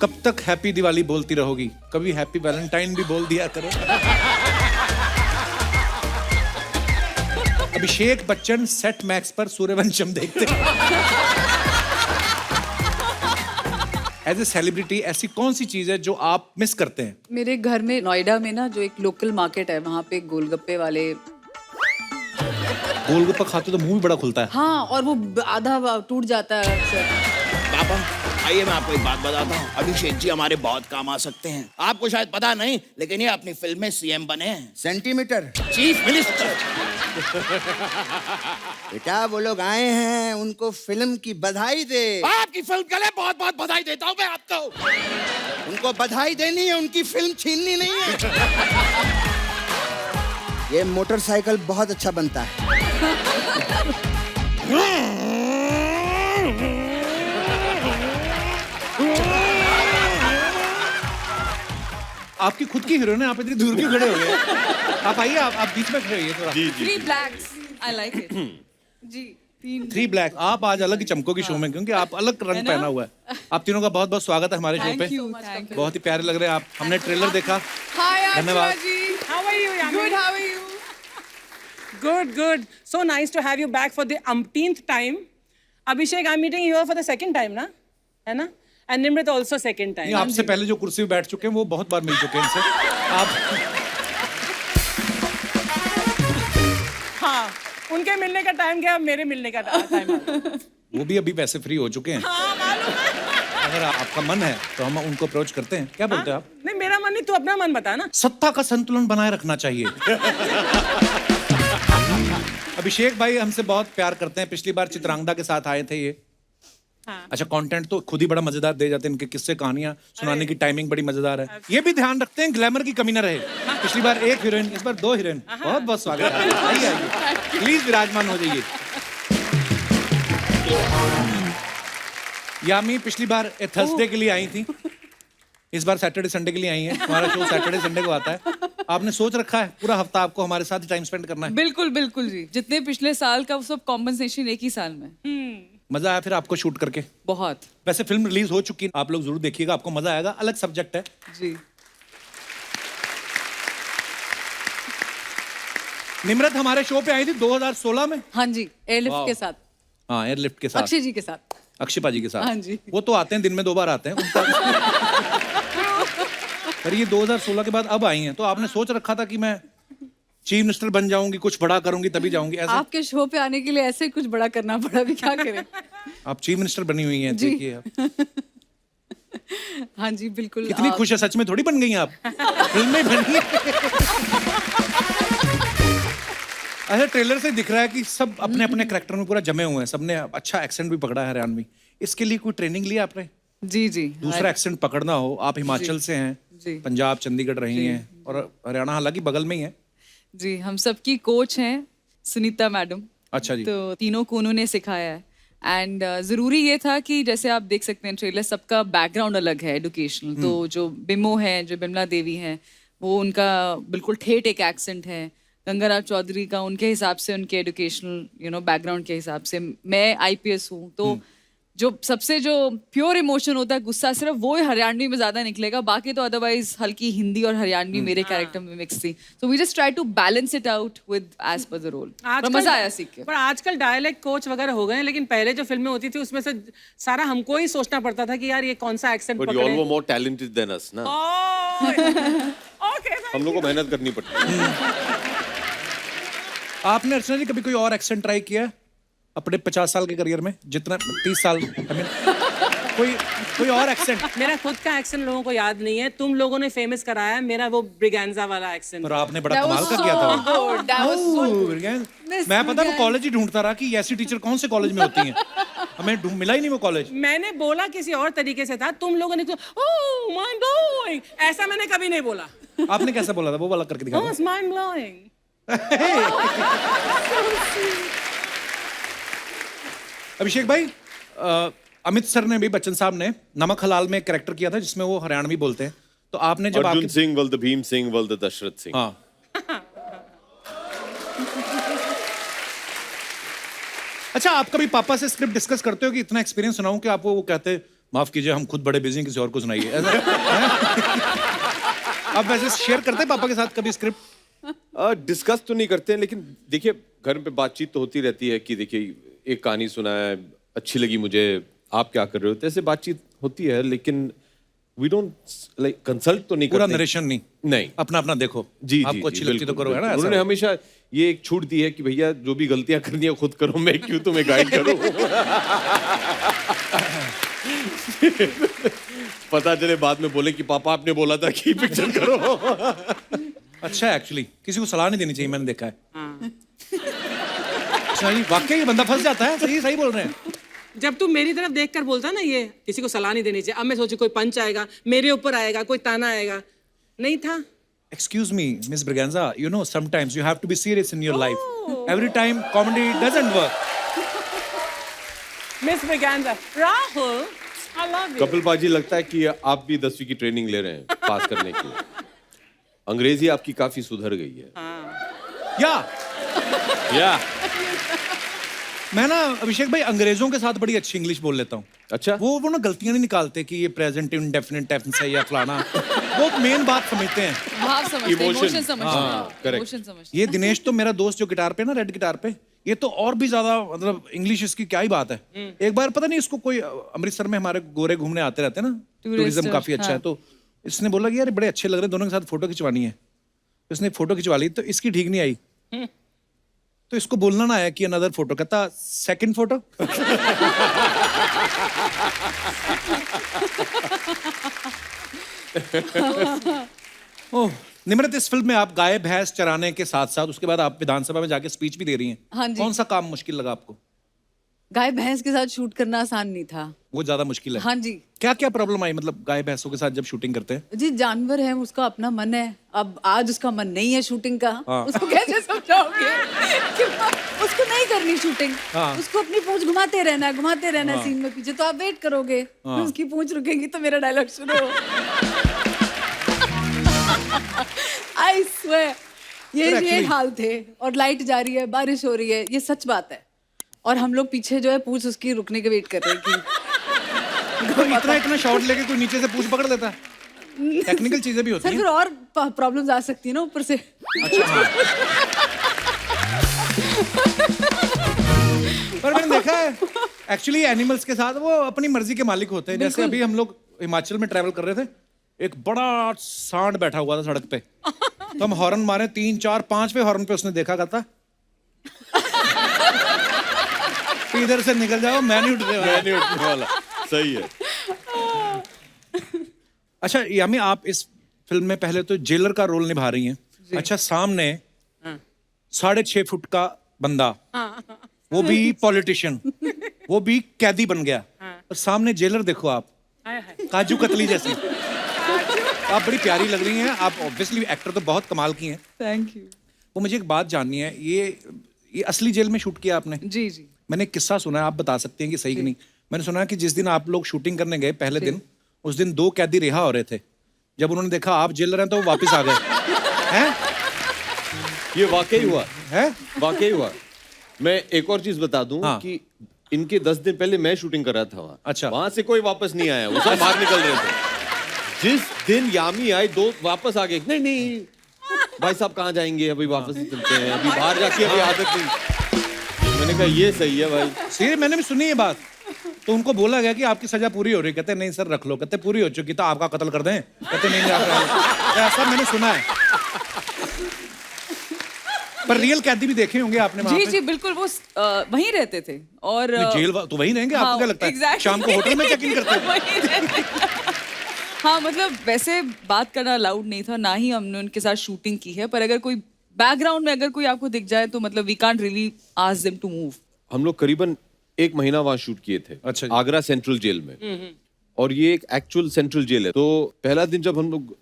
कब तक हैप्पी दिवाली बोलती रहोगी? कभी हैप्पी वैलेंटाइन भी बोल दिया करो। अभिषेक बच्चन सेट मैक्स पर सूर्यवंशम देखते एज ए सेलिब्रिटी ऐसी कौन सी चीज है जो आप मिस करते हैं? मेरे घर में नोएडा में ना जो एक लोकल मार्केट है, वहाँ पे गोलगप्पे वाले। गोलगप्पा खाते तो मुंह भी बड़ा खुलता है। हाँ, और वो आधा टूट जाता है अक्सर। पापा आइए मैं आपको एक बात बताता हूँ, अभिषेक जी हमारे बहुत काम आ सकते हैं। आपको शायद पता नहीं, लेकिन ये अपनी फिल्म में सीएम बने हैं। Centimetre chief minister. बेटा वो लोग आए हैं, उनको फिल्म की बधाई दे। आपकी फिल्म के लिए बहुत बहुत बधाई देता हूँ मैं आपको। उनको बधाई देनी है, उनकी फिल्म छीननी नहीं है। ये मोटरसाइकिल बहुत अच्छा बनता है। आपकी खुद की हीरोइन है, आप इतनी दूर क्यों खड़े हो गए? आप आइए, आप बीच में खड़े होइए थोड़ा। जी जी 3 blacks, I like it. जी, 3 ब्लैक। आप आज अलग ही चमकोगी शो में, क्योंकि आप अलग रंग पहना हुआ है। आप तीनों का बहुत बहुत स्वागत है हमारे शो पे। Thank you. बहुत ही प्यारे लग रहे हैं आप। हमने ट्रेलर देखा। Hi, धन्यवाद। Aashra ji. How are you, Yami? Good, how are you? Good, good. So nice to have you back for the umpteenth time. Abhishek, I'm meeting you here for the second time, na? है ना? And Nimrit also second time. नहीं, आपसे पहले जो कुर्सी पे बैठ चुके हैं वो बहुत बार मिल चुके हैं इनसे। आप हाँ, उनके मिलने का टाइम गया, अब मेरे मिलने का टाइम आ गया। वो भी अभी पैसे फ्री हो चुके हैं। हाँ, मालूम है। अगर आपका मन है तो हम उनको अप्रोच करते हैं। क्या बोलते हैं आप? नहीं, मेरा मन नहीं, तू अपना मन बता ना। सत्ता का संतुलन बनाए रखना चाहिए। अभिषेक भाई हमसे बहुत प्यार करते हैं। पिछली बार चित्रांगदा के साथ आए थे ये। हाँ। अच्छा, कंटेंट तो खुद ही बड़ा मजेदार दे जाते हैं। इनके किस्से कहानियां सुनाने की टाइमिंग बड़ी मजेदार है। ये भी ध्यान रखते हैं ग्लैमर की कमी ना रहे। पिछली बार 1 हीरोइन, इस बार 2 हीरोइन। बहुत बहुत स्वागत है। आइए आइए, प्लीज विराजमान हो जाइए। यामी पिछली बार थर्सडे के लिए आई थी, इस बार सैटरडे संडे के लिए आई है। हमारा शो सैटरडे संडे को आता है। आपने सोच रखा है पूरा हफ्ता आपको हमारे साथ टाइम स्पेंड करना है? बिल्कुल बिल्कुल जी, जितने पिछले साल का वो सब कॉम्पनसेशन एक ही साल में। मजा आया फिर आपको शूट करके? बहुत। वैसे फिल्म रिलीज हो चुकी है, आप लोग जरूर देखिएगा, आपको मजा आएगा। अलग सब्जेक्ट है जी। निम्रत हमारे शो पे आई थी 2016 में। हाँ जी, एयरलिफ्ट के साथ। हाँ, एयरलिफ्ट के साथ, अक्षय जी के साथ। अक्षय पाजी के साथ। हाँ जी। वो तो आते हैं दिन में 2 बार आते हैं उनका। पर ये 2016 के बाद अब आई हैं, तो आपने सोच रखा था कि मैं चीफ मिनिस्टर बन जाऊंगी, कुछ बड़ा करूंगी तभी जाऊंगी, ऐसा? आपके शो पे आने के लिए ऐसे कुछ बड़ा करना पड़ा, भी क्या करें। आप चीफ मिनिस्टर बनी हुई हैं, जी। देखिए आप। हाँ जी बिल्कुल। कितनी खुश है, सच में थोड़ी बन गई हैं आप, फिल्म में बनी। अच्छा, ट्रेलर से दिख रहा है कि सब अपने अपने कैरेक्टर में पूरा जमे हुए हैं। सबने अच्छा एक्सेंट भी पकड़ा है हरियाणवी। इसके लिए कोई ट्रेनिंग लिया आपने? जी जी। दूसरा एक्सेंट पकड़ना हो। आप हिमाचल से हैं, जी। पंजाब चंडीगढ़ रही हैं, और हरियाणा हालांकि बगल में ही है। जी, हम सबकी कोच हैं सुनीता मैडम। अच्छा जी। तो तीनों को उन्होंने सिखाया है। एंड ज़रूरी ये था कि जैसे आप देख सकते हैं ट्रेलर, सबका बैकग्राउंड अलग है एजुकेशनल। तो जो बिमो है, जो बिमला देवी हैं, वो उनका बिल्कुल ठेठ एक एक्सेंट है। गंगाराव चौधरी का उनके हिसाब से, उनके एजुकेशनल बैकग्राउंड के हिसाब से। मैं IPS हूँ, तो जो सबसे जो प्योर इमोशन होता है, गुस्सा, सिर्फ वो हरियाणवी में ज्यादा निकलेगा। बाकी तो अदरवाइज हल्की हिंदी और हरियाणवी मेरे कैरेक्टर में मिक्स थी। So we just try to balance it out with as per the role. मजा आया सीख के। पर आजकल डायलेक्ट कोच वगैरह हो गए हैं, लेकिन पहले जो फिल्में होती थी उसमें से सारा हमको ही सोचना पड़ता था कि यार ये कौन सा accent But you all were more talented than us, ना? ओके, हम लोग को मेहनत करनी पड़ती है। आपने अर्चना जी कभी कोई और एक्सेंट ट्राई किया है अपने 50 साल के करियर में? जितना 30 साल, कोई और एक्सेंट? मेरा खुद का एक्सेंट लोगों को याद नहीं है। तुम लोगों ने फेमस कराया मेरा वो ब्रिगेंजा वाला एक्सेंट। पर आपने बड़ा कमाल का किया था। मैं पता वो कॉलेज ही ढूंढता रहा कि ऐसी टीचर कौन से कॉलेज में होती हैं। हमें मिला ही नहीं वो कॉलेज। मैंने बोला किसी और तरीके से था, तुम लोगों ने ओह माइंड ब्लोइंग, ऐसा मैंने कभी नहीं बोला। आपने कैसे बोला था? वो वाला करके दिखा। Oh, mind blowing. अभिषेक भाई, अमित सर ने भी, बच्चन साहब ने नमक हलाल में एक कैरेक्टर किया था जिसमें वो हरियाणवी बोलते हैं। तो आपने जब अर्जुन सिंह वल्द भीम सिंह वल्द दशरथ सिंह। हाँ। अच्छा, आप कभी पापा से स्क्रिप्ट डिस्कस करते हो कि इतना एक्सपीरियंस सुनाऊं कि आपको वो कहते माफ कीजिए, हम खुद बड़े बिजी हैं, किसी और को सुनाइए। ऐसा आप वैसे शेयर करते हैं पापा के साथ कभी स्क्रिप्ट? डिस्कस तो नहीं करते हैं, लेकिन देखिए घर पे बातचीत तो होती रहती है कि देखिए एक कहानी सुना है, अच्छी लगी मुझे, आप क्या कर रहे हो, तो ऐसे बातचीत होती है, लेकिन वी डोंट लाइक कंसल्ट तो नहीं पूरा करते। नरेशन नहीं, नहीं, अपना अपना देखो, जी आपको अच्छी लगती तो बिल्कुल, करो, है ना? बिल्कुल। ऐसा उन्होंने हमेशा ये एक छूट दी है कि भैया जो भी गलतियां करनी है खुद करो, मैं क्यों तुम्हें गाइड करूं। पता चले बाद में बोले कि पापा आपने बोला था कि पिक्चर करो। अच्छा है एक्चुअली, किसी को सलाह नहीं देनी चाहिए, मैंने देखा है। सही, वाकई ये बंदा फंस जाता है। सही सही बोल रहे हैं। जब तू मेरी तरफ देखकर बोलता ना ये किसी को सलाह नहीं देनी चाहिए, अब मैं सोची कोई पंच आएगा, मेरे ऊपर आएगा, कोई ताना आएगा, नहीं था। Excuse me, Miss Braganza, you know sometimes you have to be serious in your life. Every time comedy doesn't work. Miss Braganza, Rahul, I love you. Kapil पाजी, लगता है कि आप भी 10वीं की ट्रेनिंग ले रहे हैं पास करने की। अंग्रेजी आपकी काफी सुधर गई है। या मैं ना अभिषेक भाई अंग्रेजों के साथ बड़ी अच्छी इंग्लिश बोल लेता हूँ। अच्छा। वो ना गलतियां नहीं निकालते कि ये प्रेजेंट इंडेफिनिट टेंस है या फलाना। वो मेन बात समझते हैं। भाव समझते, Emotion. इमोशन समझते हाँ, हैं, correct. इमोशन समझते ये दिनेश तो मेरा दोस्त जो गिटार पे ना, रेड गिटार पे, ये तो और भी ज्यादा, मतलब इंग्लिश इसकी क्या ही बात है। एक बार पता नहीं इसको कोई अमृतसर में हमारे गोरे घूमने आते रहते हैं ना, टूरिज्म काफी अच्छा है, तो इसने बोला कि यार बड़े अच्छे लग रहे हैं, दोनों के साथ फोटो खिंचवानी है। तो इसने फोटो खिंचवा ली, तो इसकी ठीक नहीं आई, तो इसको बोलना ना आया कि अनदर फोटो, कहता सेकंड फोटो। ओह निम्रत, इस फिल्म में आप गाय भैंस चराने के साथ साथ उसके बाद आप विधानसभा में जाके स्पीच भी दे रही हैं। हाँ जी। कौन सा काम मुश्किल लगा आपको? गाय भैंस के साथ शूट करना आसान नहीं था। वो ज्यादा मुश्किल है। हाँ जी। क्या क्या प्रॉब्लम आई, मतलब गाय भैंसों के साथ जब शूटिंग करते हैं? जी, जानवर है, उसका अपना मन है। अब आज उसका मन नहीं है शूटिंग का, हाँ। उसको कैसे समझाओगे कि उसको नहीं करनी शूटिंग, हाँ। उसको अपनी पूंछ घुमाते रहना है सीन में पीछे, तो आप वेट करोगे, उसकी पूंछ रुकेगी तो मेरा डायलॉग शुरू हो। आई स्वेयर, ये हाल थे। और लाइट जा रही है, बारिश हो रही है, ये सच बात है। और हम लोग पीछे जो है पूंछ उसकी रुकने के वेट कर रहे हैं कि तो इतना शॉट लेके कोई नीचे से पूंछ पकड़ लेता है। टेक्निकल चीजें भी होती सर हैं। फिर और प्रॉब्लम्स आ सकती है ना ऊपर से। अच्छा हाँ। पर मैंने देखा है एक्चुअली एनिमल्स के साथ वो अपनी मर्जी के मालिक होते हैं। जैसे अभी हम लोग हिमाचल में ट्रैवल कर रहे थे, एक बड़ा सांड बैठा हुआ था सड़क पे, तो हम हॉर्न मारे 3 4 5वें हॉर्न पे उसने देखा, कहता इधर से निकल जाओ, मैं नहीं उठने वाला। सही है। अच्छा यामी, आप इस फिल्म में पहले तो जेलर का रोल निभा रही हैं। अच्छा, सामने 6.5 फुट का बंदा, वो भी पॉलिटिशियन, वो भी कैदी बन गया, और सामने जेलर देखो आप, काजू कतली जैसी। आप बड़ी प्यारी लग रही हैं। आप ऑब्वियसली एक्टर तो बहुत कमाल की हैं। Thank you. वो मुझे एक बात जाननी है, ये असली जेल में शूट किया आपने? जी जी। मैंने एक किस्सा सुना है, आप बता सकते हैं कि सही कि नहीं। मैंने सुना है कि जिस दिन आप लोग शूटिंग करने गए पहले दिन, उस दिन 2 कैदी रिहा हो रहे थे। जब उन्होंने देखा आप जेलर हैं तो वो वापस आ गए। हैं? ये वाकई हुआ हैं? वाकई हुआ। मैं एक और चीज बता दूं हाँ। कि इनके 10 दिन पहले मैं शूटिंग कर रहा था वहाँ। अच्छा। वहां से कोई वापस नहीं आया, वो सब बाहर निकल रहे थे। जिस दिन यामी आए 2 वापस आ गए। नहीं भाई साहब कहाँ जाएंगे, अभी वापस ही चलते हैं, अभी बाहर जाके अभी आदत नहीं। मैंने कहा ये सही है भाई। सीरियस, मैंने भी सुनी ये बात। तो उनको बोला गया कि आपकी सजा पूरी हो रही है, कहते नहीं सर रख लो, कहते पूरी हो चुकी तो आपका कत्ल कर दें, कहते नहीं आप ऐसा मैंने सुना है। पर रियल कैदी भी देखे होंगे आपने वहाँ जी पे? जी बिल्कुल, वो वहीं रहते थे। और जेल तो वही रहेंगे, आपको क्या लगता है? exactly. शाम को होटल में चेक इन करते हैं। वहीं रहते हैं। हाँ, मतलब वैसे बात करना अलाउड नहीं था, ना ही हमने उनके साथ शूटिंग की है। पर अगर कोई बैकग्राउंड में अगर कोई आपको दिख जाए तो मतलब we can't really ask them to move. हम लोग करीबन 1 महीना वहां शूट किए थे। अच्छा जी। आगरा सेंट्रल जेल में। और ये एक एक्चुअल सेंट्रल जेल है। तो पहला दिन जब हम लोग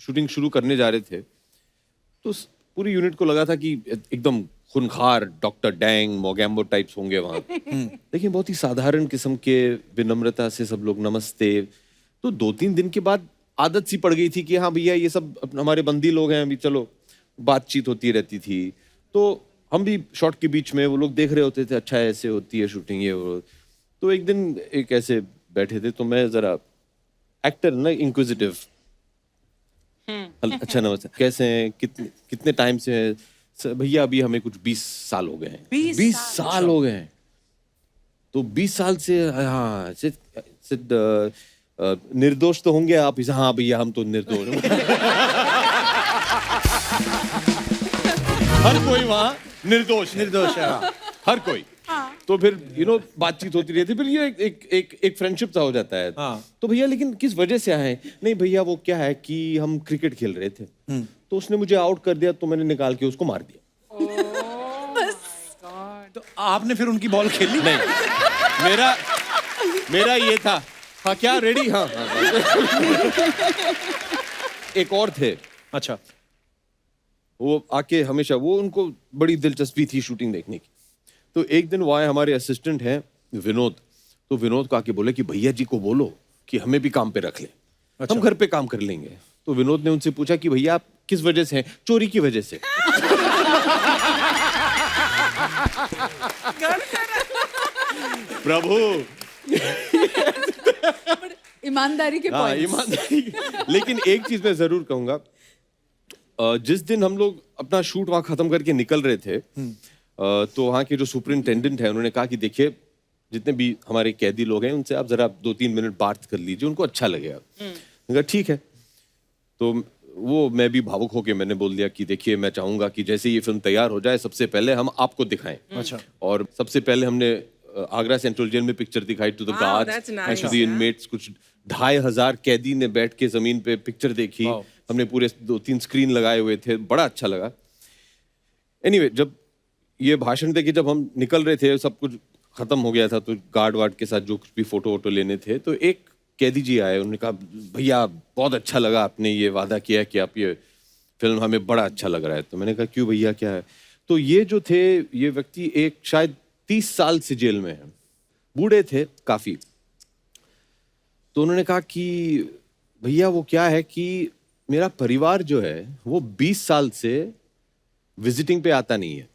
शूटिंग शुरू करने जा रहे थे, तो पूरी यूनिट को लगा था कि एकदम खूनखार डॉक्टर डैंग मोगैम्बो टाइप्स होंगे वहां। लेकिन बहुत ही साधारण किस्म के, विनम्रता से सब लोग नमस्ते। तो 2-3 दिन के बाद आदत सी पड़ गई थी कि हाँ भैया ये सब हमारे बंदी लोग हैं, अभी चलो बातचीत होती रहती थी। तो हम भी शॉट के बीच में वो लोग देख रहे होते थे, अच्छा ऐसे होती है शूटिंग ये वो। तो एक दिन एक ऐसे बैठे थे तो मैं जरा एक्टर ना इंक्विजिटिव, अच्छा नमस्ते, कैसे हैं, कितने टाइम से हैं? भैया अभी हमें कुछ 20 साल हो गए हैं। 20 साल हो गए हैं। तो 20 साल से हाँ निर्दोष तो होंगे आप? हाँ भैया हम तो निर्दोष हैं। हर कोई वहाँ निर्दोष है हाँ, हर कोई। तो फिर बातचीत होती रहती, फिर ये एक फ्रेंडशिप सा हो जाता है। तो भैया लेकिन किस वजह से आए? नहीं भैया वो क्या है कि हम क्रिकेट खेल रहे थे तो उसने मुझे आउट कर दिया तो मैंने निकाल के उसको मार दिया। तो आपने फिर उनकी बॉल खेली? नहीं, मेरा ये था। हाँ क्या रेडी? हाँ। एक और थे, अच्छा, वो आके हमेशा, वो उनको बड़ी दिलचस्पी थी शूटिंग देखने की। तो एक दिन वो आए, हमारे असिस्टेंट हैं विनोद, तो विनोद को आके बोले कि भैया जी को बोलो कि हमें भी काम पे रख ले, हम घर पे काम कर लेंगे। तो विनोद ने उनसे पूछा कि भैया आप किस वजह से हैं? चोरी की वजह से। प्रभु, ईमानदारी के हाँ पॉइंट्स। ईमानदारी। लेकिन एक चीज मैं जरूर कहूंगा, जिस दिन हम लोग अपना शूट वहां खत्म करके निकल रहे थे तो वहाँ के जो सुपरिंटेंडेंट है उन्होंने कहा कि देखिए जितने भी हमारे कैदी लोग हैं उनसे आप जरा 2-3 मिनट बात कर लीजिए, उनको अच्छा लगेगा। मैंने कहा ठीक है। तो वो मैं भी भावुक होके मैंने बोल दिया कि देखिए मैं चाहूंगा कि जैसे ये फिल्म तैयार हो जाए सबसे पहले हम आपको दिखाएं। अच्छा। और सबसे पहले हमने आगरा सेंट्रल जेल में पिक्चर दिखाई to the Wow, guards that's and nice, to the inmates. कुछ 2500 कैदी ने बैठ के जमीन पे पिक्चर देखी। हमने पूरे 2-3 स्क्रीन लगाए हुए थे, बड़ा अच्छा लगा। एनीवे जब ये भाषण दे के जब हम निकल रहे थे, सब कुछ खत्म हो गया था, तो गार्ड वार्ड के साथ जो कुछ भी फोटो वोटो लेने थे, तो एक कैदी जी आए, उन्होंने कहा भैया बहुत अच्छा लगा आपने ये वादा किया कि आप ये फिल्म, हमें बड़ा अच्छा लग रहा है। तो मैंने कहा क्यों भैया क्या है? तो ये जो थे, ये व्यक्ति एक शायद 30 साल से जेल में है, बूढ़े थे काफी। तो उन्होंने कहा कि भैया वो क्या है कि मेरा परिवार जो है वो 20 साल से विजिटिंग पे आता नहीं है।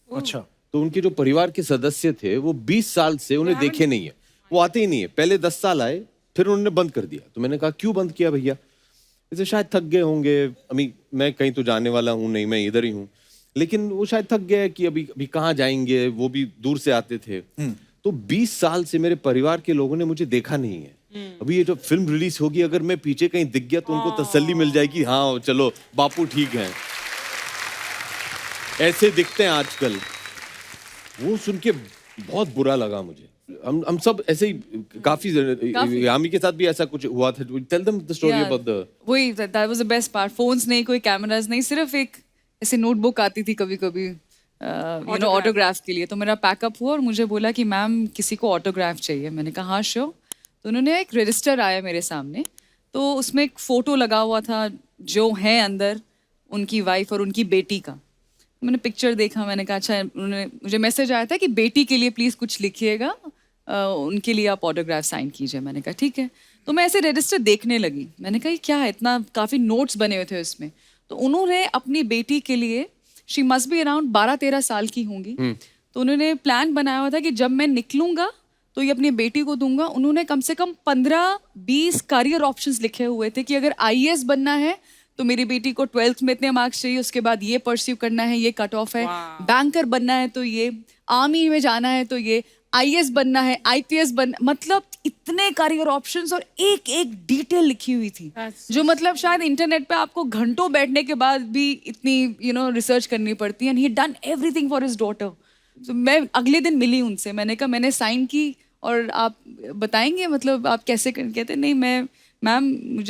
अच्छा। तो उनके जो परिवार के सदस्य थे वो 20 साल से उन्हें देखे नहीं है, वो आते ही नहीं है। पहले 10 साल आए, फिर उन्होंने बंद कर दिया। तो मैंने कहा क्यों बंद किया भैया? इसे शायद थक गए होंगे, अभी मैं कहीं तो जाने वाला हूँ नहीं, मैं इधर ही हूँ, लेकिन वो शायद थक गए कि अभी कहाँ जाएंगे, वो भी दूर से आते थे। तो 20 साल से मेरे परिवार के लोगों ने मुझे देखा नहीं है। अभी ये जो फिल्म रिलीज होगी, अगर मैं पीछे कहीं दिख गया तो उनको तसल्ली मिल जाएगी, हाँ चलो बापू ठीक है। ऐसे दिखते हैं आजकल। वो सुन के बहुत बुरा लगा मुझे। हम सब ऐसे ही काफी यामी के साथ भी ऐसा कुछ हुआ था। Tell them the story about the, वही that was the best part. Phones नहीं, कोई कैमरास नहीं, सिर्फ एक ऐसे नोटबुक आती थी कभी कभी ऑटोग्राफ के लिए। तो मेरा पैकअप हुआ और मुझे बोला कि मैम किसी को ऑटोग्राफ चाहिए। मैंने कहा हाँ श्योर। तो उन्होंने एक रजिस्टर आया मेरे सामने, तो उसमें एक फोटो लगा हुआ था जो है अंदर उनकी वाइफ और उनकी बेटी का। मैंने पिक्चर देखा, मैंने कहा अच्छा। उन्होंने मुझे मैसेज आया था कि बेटी के लिए प्लीज़ कुछ लिखिएगा, उनके लिए आप ऑटोग्राफ साइन कीजिए। मैंने कहा ठीक है। तो मैं ऐसे रजिस्टर देखने लगी, मैंने कहा ये क्या है, इतना काफ़ी नोट्स बने हुए थे उसमें। तो उन्होंने अपनी बेटी के लिए, शी मस्ट बी अराउंड 12-13 साल की होंगी, तो उन्होंने प्लान बनाया हुआ था कि जब मैं निकलूंगा तो ये अपनी बेटी को दूंगा। उन्होंने कम से कम 15-20 करियर ऑप्शंस लिखे हुए थे कि अगर IAS बनना है तो मेरी बेटी को 12th में इतने मार्क्स चाहिए, उसके बाद ये परस्यू करना है, ये कट ऑफ है, बैंकर बनना है तो ये, आर्मी में जाना है तो ये, IAS बनना है, IPS बनना, मतलब इतने करियर ऑप्शंस और एक एक डिटेल लिखी हुई थी जो मतलब शायद इंटरनेट पे आपको घंटों बैठने के बाद भी इतनी रिसर्च करनी पड़ती है। And he done everything for his daughter. तो मैं अगले दिन मिली उनसे, मैंने कहा मैंने साइन की और आप बताएंगे मतलब आप कैसे कहते नहीं मैम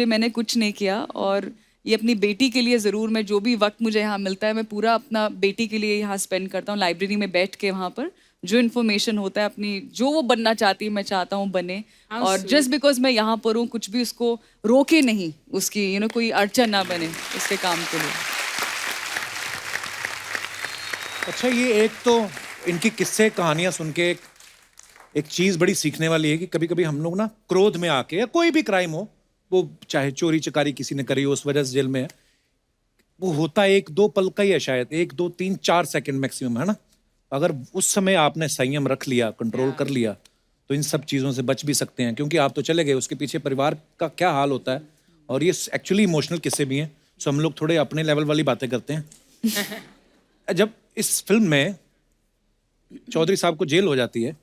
मैंने कुछ नहीं किया, और ये अपनी बेटी के लिए ज़रूर, मैं जो भी वक्त मुझे यहाँ मिलता है मैं पूरा अपना बेटी के लिए यहाँ स्पेंड करता हूँ, लाइब्रेरी में बैठ के वहाँ पर जो इन्फॉर्मेशन होता है अपनी, जो वो बनना चाहती है मैं चाहता हूँ बने। और जस्ट बिकॉज मैं यहाँ पर हूँ कुछ भी उसको रोके नहीं, उसकी कोई अड़चन ना बने उसके काम के लिए। अच्छा, ये एक तो इनकी किस्से कहानियां सुन के एक चीज बड़ी सीखने वाली है कि कभी कभी हम लोग ना क्रोध में आके, या कोई भी क्राइम हो, वो चाहे चोरी चकारी किसी ने करी हो उस वजह से जेल में है, वो होता 1-2 पल का ही है, शायद 1-2-3-4 सेकंड मैक्सिमम, है ना। अगर उस समय आपने संयम रख लिया, कंट्रोल कर लिया, तो इन सब चीज़ों से बच भी सकते हैं, क्योंकि आप तो चले गए, उसके पीछे परिवार का क्या हाल होता है, और ये एक्चुअली इमोशनल किस्से भी हैं। सो हम लोग थोड़े अपने लेवल वाली बातें करते हैं। जब इस फिल्म में चौधरी साहब को जेल हो जाती है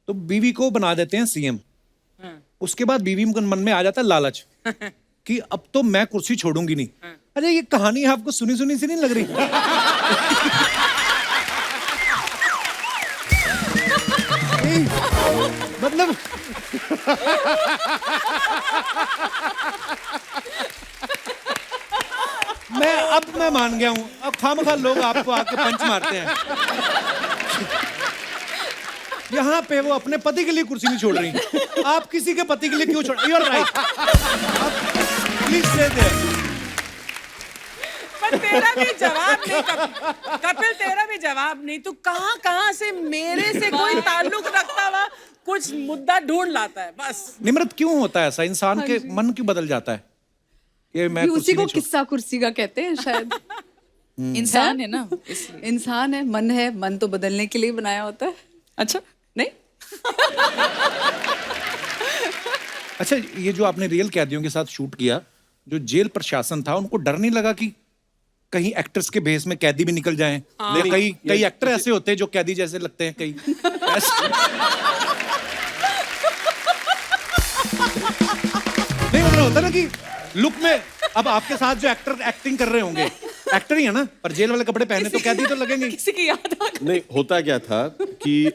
तो बीवी को बना देते हैं सीएम। उसके बाद बीवी के मन में आ जाता है लालच कि अब तो मैं कुर्सी छोड़ूंगी नहीं। अरे ये कहानी आपको सुनी सुनी सी नहीं लग रही? मतलब मैं मान गया हूं, अब खामखा लोग आपको आके पंच मारते हैं। यहाँ पे वो अपने पति के लिए कुर्सी नहीं छोड़ रही, आप किसी के पति के लिए क्यों छोड़? यू आर राइट, प्लीज से देयर। पर तेरा भी जवाब नहीं कपिल, तेरा भी जवाब नहीं। तू कहाँ से मेरे से कोई ताल्लुक रखता हुआ कुछ मुद्दा ढूंढ लाता है बस। निम्रत, क्यों होता है ऐसा? इंसान के मन क्यों बदल जाता है? ये मैं उसी को किस्सा कुर्सी का कहते हैं शायद। इंसान है ना, इसलिए। इंसान है, मन है, मन तो बदलने के लिए बनाया होता है। अच्छा, नहीं? अच्छा, ये जो आपने रियल कैदियों के साथ शूट किया, जो जेल प्रशासन था, उनको डर नहीं लगा कि कहीं एक्टर्स के भेस में कैदी भी निकल जाएं? कई एक्टर ऐसे होते हैं जो कैदी जैसे लगते हैं, कई नहीं, मतलब होता ना कि लुक में। अब आपके साथ जो एक्टर एक्टिंग कर रहे होंगे, एक्टर ही है ना, पर जेल वाले कपड़े पहने तो कैदी तो लगेंगे। किसी की याद आ गई। नहीं, होता क्या था कि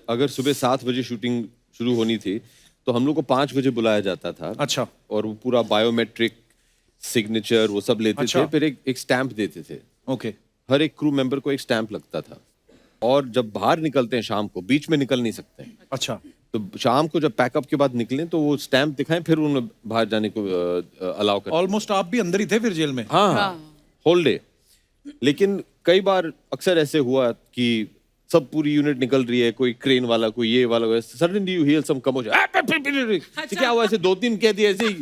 अगर सुबह 7 बजे शूटिंग शुरू होनी थी तो हम लोग को 5 बजे बुलाया जाता था। अच्छा। और वो पूरा बायोमेट्रिक सिग्नेचर वो सब लेते अच्छा। थे, फिर एक स्टैंप देते थे। ओके। हर एक क्रू मेंबर को एक स्टैंप लगता था, और जब बाहर निकलते हैं शाम को, बीच में निकल नहीं सकते हैं। अच्छा। तो शाम को जब पैकअप के बाद निकले तो वो स्टैंप दिखाएं, फिर उन्हें बाहर जाने को अलाउ कर। ऑलमोस्ट आप भी अंदर ही थे फिर जेल में? हाँ, होल डे। लेकिन कई बार अक्सर ऐसे हुआ कि सब पूरी यूनिट निकल रही है, कोई क्रेन वाला, कोई ये वाला, suddenly you hear some commotion. क्या हुआ? ऐसे 2-3 कह दिए ऐसे ही।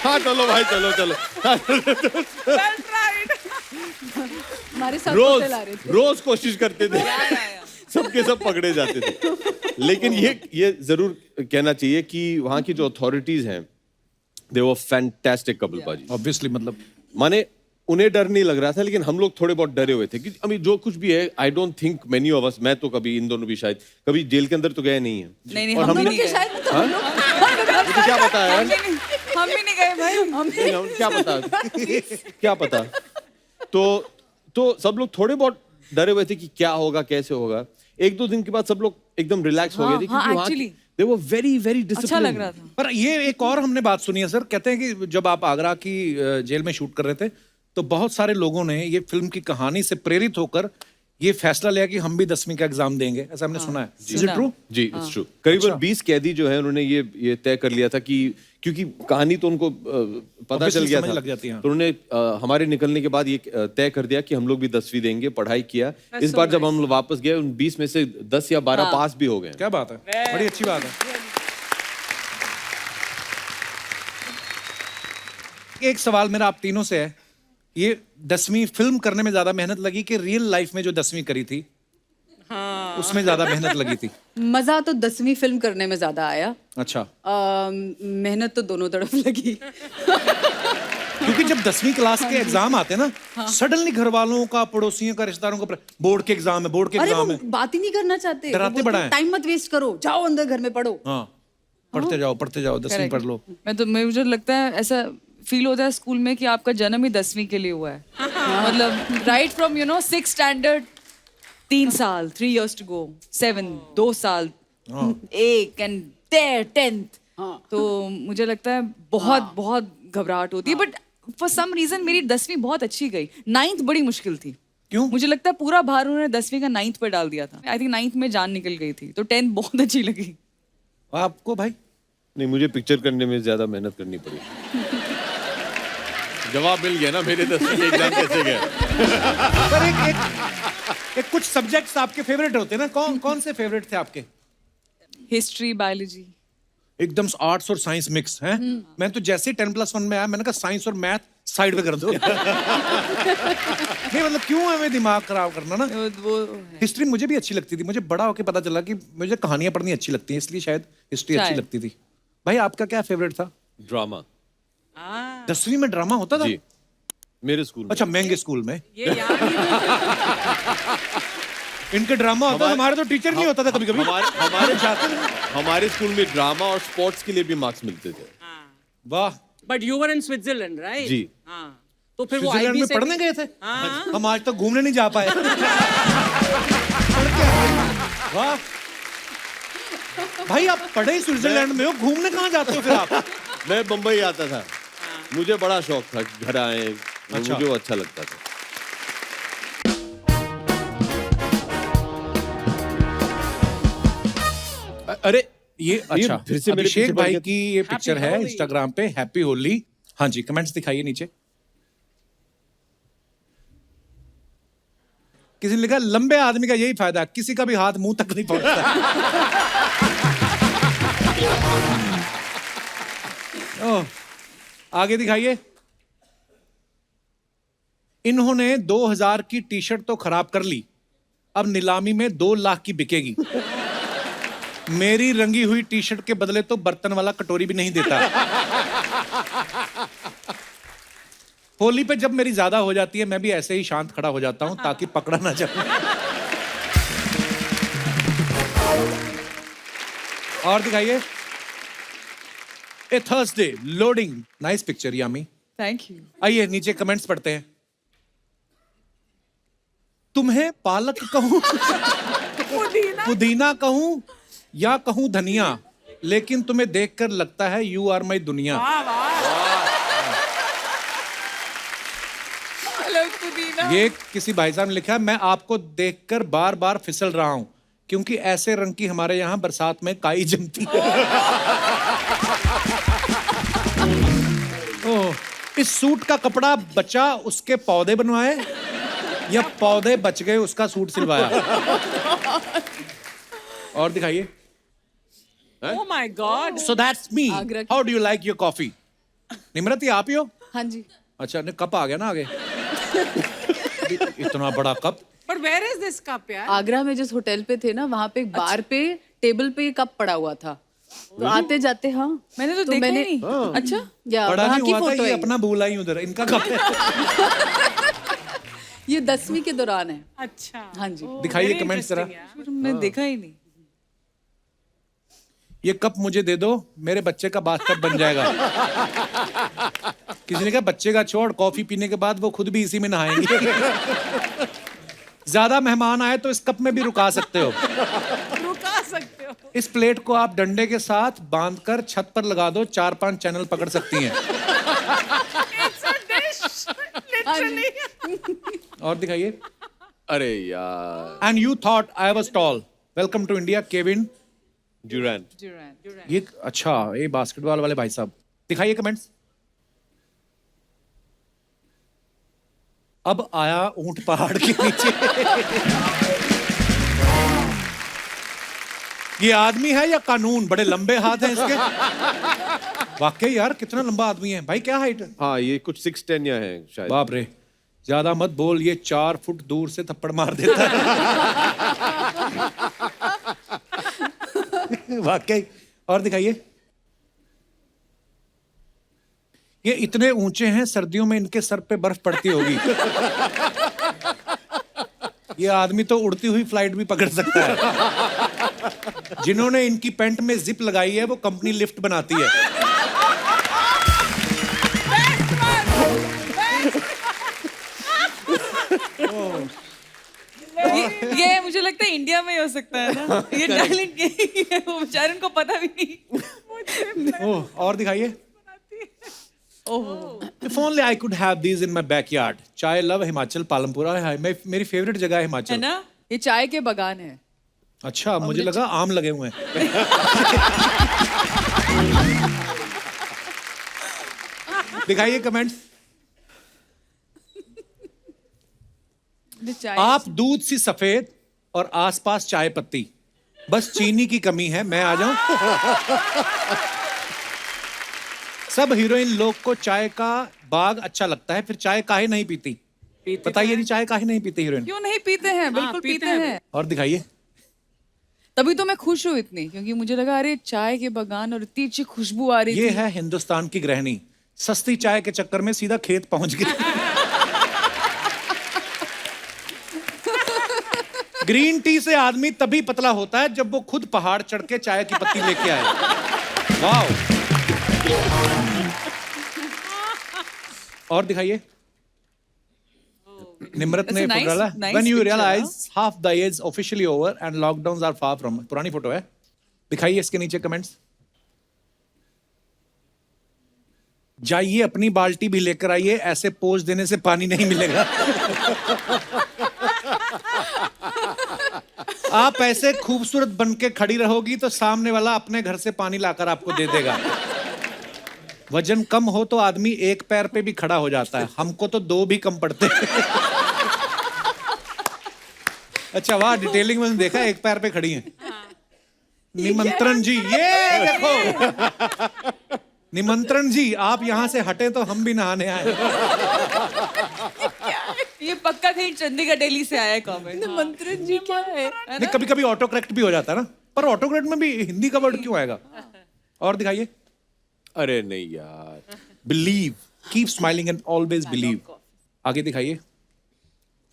हाँ चलो भाई, चलो चलो। हमारे साथ होटल आ रहे थे। रोज कोशिश करते थे, सबके सब पकड़े जाते थे। लेकिन ये जरूर कहना चाहिए कि वहाँ की जो अथॉरिटीज हैं, दे वर फैंटास्टिक कपिल पाजी। ऑब्वियसली, मतलब माने उन्हें डर नहीं लग रहा था, लेकिन हम लोग थोड़े बहुत डरे हुए थे कि अभी जो कुछ भी है, I don't think many of us, मैं तो कभी, इन दोनों भी शायद कभी जेल के अंदर तो गए नहीं है। नहीं, और हम हमने नहीं गए। शायद मतलब हम लोग मुझे क्या पता है, हम भी नहीं गए भाई। क्या पता, क्या पता। तो सब लोग थोड़े बहुत डरे हुए थे कि क्या होगा, कैसे होगा। 1-2 दिन के बाद सब लोग एकदम रिलैक्स हो गए थे, क्योंकि वहाँ actually। they were very very अच्छा disciplined। लग रहा था। पर ये एक और हमने बात सुनी है सर, कहते हैं कि जब आप आगरा की जेल में शूट कर रहे थे तो बहुत सारे लोगों ने ये फिल्म की कहानी से प्रेरित होकर ये फैसला लिया कि हम भी 10वीं का एग्जाम देंगे, ऐसा हमने सुना है। Is it true? जी, इट्स ट्रू। करीबन 20 कैदी जो है, उन्होंने ये तय कर लिया था कि क्योंकि कहानी तो उनको पता चल गया था, लग जाती है। तो उन्होंने हमारे निकलने के बाद ये तय कर दिया कि हम लोग भी 10वीं देंगे, पढ़ाई किया। इस बार जब हम वापस गए, उन 20 में से 10 या 12 पास भी हो गए। क्या बात है, बड़ी अच्छी बात है। एक सवाल मेरा आप तीनों से है, ये 10वीं फिल्म करने में ज्यादा मेहनत लगी कि रियल लाइफ में जो 10वीं करी थी उसमें ज्यादा मेहनत लगी थी? मजा तो 10वीं फिल्म करने में ज्यादा आया। अच्छा। मेहनत तो दोनों तरफ लगी। क्योंकि जब 10वीं क्लास के एग्जाम आते हैं ना, सडनली घर वालों का, पड़ोसियों का, रिश्तेदारों का, बोर्ड के एग्जाम है, बोर्ड के अरे एग्जाम वो है, बात ही नहीं करना चाहते। डराते बड़ा है। टाइम मत वेस्ट करो, जाओ अंदर घर में पढ़ो। हाँ, पढ़ते जाओ 10वीं पढ़ लो। मुझे लगता है ऐसा फील होता है स्कूल में कि आपका जन्म ही 10वीं के लिए हुआ है। मतलब राइट फ्रॉम 6th स्टैंडर्ड 3 साल, 3 years to go, 7 2 साल, 1 and there 10th। तो मुझे लगता है बहुत घबराहट होती है। बट फॉर सम रीजन मेरी 10वीं बहुत अच्छी गई। 9th बड़ी मुश्किल थी। क्यों? मुझे लगता है पूरा भार उन्होंने 10वीं का 9th पे डाल दिया था। आई थिंक 9th में जान निकल गई थी, तो 10th बहुत अच्छी लगी। आपको भाई? नहीं, मुझे पिक्चर करने में ज्यादा मेहनत करनी पड़ी। जवाब मिल गया ना, मेरे 10वीं के एग्जाम कैसे गए। पर एक कुछ सब्जेक्ट्स आपके फेवरेट होते हैं ना, कौन से फेवरेट थे आपके? History, biology. एकदम आर्ट्स और साइंस मिक्स है। मैं तो जैसे ही 10+1 में आया, मैंने कहा साइंस और मैथ साइड पे कर दो। नहीं मतलब क्यों हमें दिमाग खराब करना ना। वो हिस्ट्री मुझे भी अच्छी लगती थी, मुझे बड़ा होके पता चला कि मुझे कहानियां पढ़नी अच्छी लगती हैं, इसलिए शायद हिस्ट्री अच्छी शायद। लगती थी। भाई आपका क्या फेवरेट था? ड्रामा 10वीं में ड्रामा होता था? जी मेरे स्कूल में। अच्छा महंगे स्कूल में ये याद ही नहीं। इनके ड्रामा होता था, हमारे तो टीचर नहीं होता था कभी कभी। हमारे स्कूल में ड्रामा और स्पोर्ट्स के लिए भी मार्क्स मिलते थे। वाह, But you were in Switzerland, right? जी। हाँ। तो फिर वो स्विट्जरलैंड IB में से पढ़ने गए थे? हाँ। हम आज तक घूमने नहीं जा पाए। वाह भाई, आप पढ़े ही स्विट्जरलैंड में हो, घूमने कहाँ जाते हो फिर आप? मैं बम्बई आता था, मुझे बड़ा शौक था कि घर आए, अच्छा। मुझे वो अच्छा लगता था। अरे ये अच्छा, फिर से मेरे अभिषेक पीछे पड़ भाई गया। की ये पिक्चर है होली। इंस्टाग्राम पे, हैप्पी होली। हाँ जी, कमेंट्स दिखाइए नीचे। किसी ने लिखा लंबे आदमी का यही फायदा, किसी का भी हाथ मुंह तक नहीं पहुंचता। ओह, आगे दिखाइए। इन्होंने 2000 की टी शर्ट तो खराब कर ली, अब नीलामी में 2 लाख की बिकेगी। मेरी रंगी हुई टी शर्ट के बदले तो बर्तन वाला कटोरी भी नहीं देता। होली पे जब मेरी ज्यादा हो जाती है, मैं भी ऐसे ही शांत खड़ा हो जाता हूं ताकि पकड़ा ना जाए। और दिखाइए। A Thursday loading, nice picture Yami. Thank you. आइए नीचे कमेंट्स पढ़ते हैं। तुम्हें पालक कहूं, पुदीना कहूं या कहूं धनिया, लेकिन तुम्हें देखकर लगता है यू आर माई दुनिया। ये किसी भाई साहब ने लिखा है, मैं आपको देखकर बार बार फिसल रहा हूं क्योंकि ऐसे रंग की हमारे यहां बरसात में काई जमती है। ओह, इस सूट का कपड़ा बचा उसके पौधे बनवाए या पौधे बच गए उसका सूट सिलवाया। और दिखाइए। Oh my God. So that's me. Agra की- How do you like your coffee? Nimrat, ये आप ही हो? हाँ जी। अच्छा, ने कप आ गया ना आगे। इतना बड़ा cup. But where is this cup, यार? आगरा में जिस होटल पे थे ना, वहाँ पे एक बार पे टेबल पे ये कप पड़ा हुआ था, तो आते जाते हाँ मैंने तो देखा ही नहीं। अच्छा, या बड़ा वहाँ नहीं की हुआ था, फोटो ये है। अपना भूला ही उधर, इनका कप है। ये 10वीं के दौरान है। अच्छा। हाँ जी। दिखाइए Very कमेंट्स जरा। interesting, यार। मैं देखा ही नहीं। ये कप मुझे दे दो, मेरे बच्चे का बाथटब बन जाएगा। किसी ने कहा बच्चे का छोड़, कॉफी पीने के बाद वो खुद भी इसी में नहाएंगे। ज्यादा मेहमान आए तो इस कप में भी रुका सकते हो। रुका सकते हो। इस प्लेट को आप डंडे के साथ बांधकर छत पर लगा दो, 4-5 चैनल पकड़ सकती हैं। It's a dish. Literally. और दिखाइए। अरे यार, and you thought I was tall, welcome to India Kevin Durant. ये अच्छा, ये बास्केटबॉल वाले भाई साहब। दिखाइए कमेंट्स। अब आया ऊंट पहाड़ के नीचे। ये आदमी है या कानून? बड़े लंबे हाथ हैं इसके। वाकई यार, कितना लंबा आदमी है भाई, क्या हाइट है? हाँ, ये कुछ 6'10" या है शायद। बाप रे, ज्यादा मत बोल, ये 4 फुट दूर से थप्पड़ मार देता है। वाकई। और दिखाइए। ये इतने ऊंचे हैं, सर्दियों में इनके सर पे बर्फ पड़ती होगी। ये आदमी तो उड़ती हुई फ्लाइट भी पकड़ सकता है। जिन्होंने इनकी पैंट में जिप लगाई है वो कंपनी लिफ्ट बनाती है। ये मुझे लगता है इंडिया में ही हो सकता है ना। ये टैलेंट यही है, वो बेचारे उनको पता भी नहीं। ओह, और दिखाइए। If only I could have these in my backyard. चाय लव हिमाचल पालमपुरा है, मेरी फेवरेट जगह है है हिमाचल। ना, ये चाय के बगान है। अच्छा, मुझे लगा आम लगे हुए हैं। दिखाइए कमेंट्स। ये चाय आप दूध सी सफेद और आसपास चाय पत्ती, बस चीनी की कमी है, मैं आ जाऊं? सब हीरोइन लोग को चाय का बाग अच्छा लगता है, फिर चाय काहे नहीं पीती? बताइए जी, चाय काहे नहीं पीती हीरोइन? क्यों नहीं पीते हैं? बिल्कुल पीते हैं। और दिखाइए। तभी तो मैं खुश हूँ इतनी, क्योंकि मुझे लगा अरे चाय के बागान और इतनी अच्छी खुशबू आ रही ये थी। है हिंदुस्तान की गृहिणी, सस्ती चाय के चक्कर में सीधा खेत पहुंच गई। ग्रीन टी से आदमी तभी पतला होता है जब वो खुद पहाड़ चढ़ के चाय की पत्ती लेके आए। वाह। और दिखाइए। निम्रत ने That's a nice- डाला, nice when you picture, realize half the year is officially over and lockdowns are far from, पुरानी फोटो है। दिखाइए इसके नीचे कमेंट्स। जाइए अपनी बाल्टी भी लेकर आइए, ऐसे पोज देने से पानी नहीं मिलेगा। आप ऐसे खूबसूरत बन के खड़ी रहोगी तो सामने वाला अपने घर से पानी लाकर आपको दे देगा। वजन कम हो तो आदमी एक पैर पे भी खड़ा हो जाता है, हमको तो दो भी कम पड़ते हैं। अच्छा वाह, डिटेलिंग में देखा, एक पैर पे खड़ी हैं। निमंत्रण जी, ये देखो। निमंत्रण जी, आप यहाँ से हटे तो हम भी नहाने आए। ये पक्का कहीं चंडीगढ़ दिल्ली से आया है कमेंट। मंत्रन जी क्या है? नहीं, कभी कभी ऑटो करेक्ट भी हो जाता है ना, पर ऑटो करेक्ट में भी हिंदी का वर्ड क्यों आएगा? और दिखाइए। अरे नहीं यार। Believe, keep smiling and always believe. आगे दिखाइए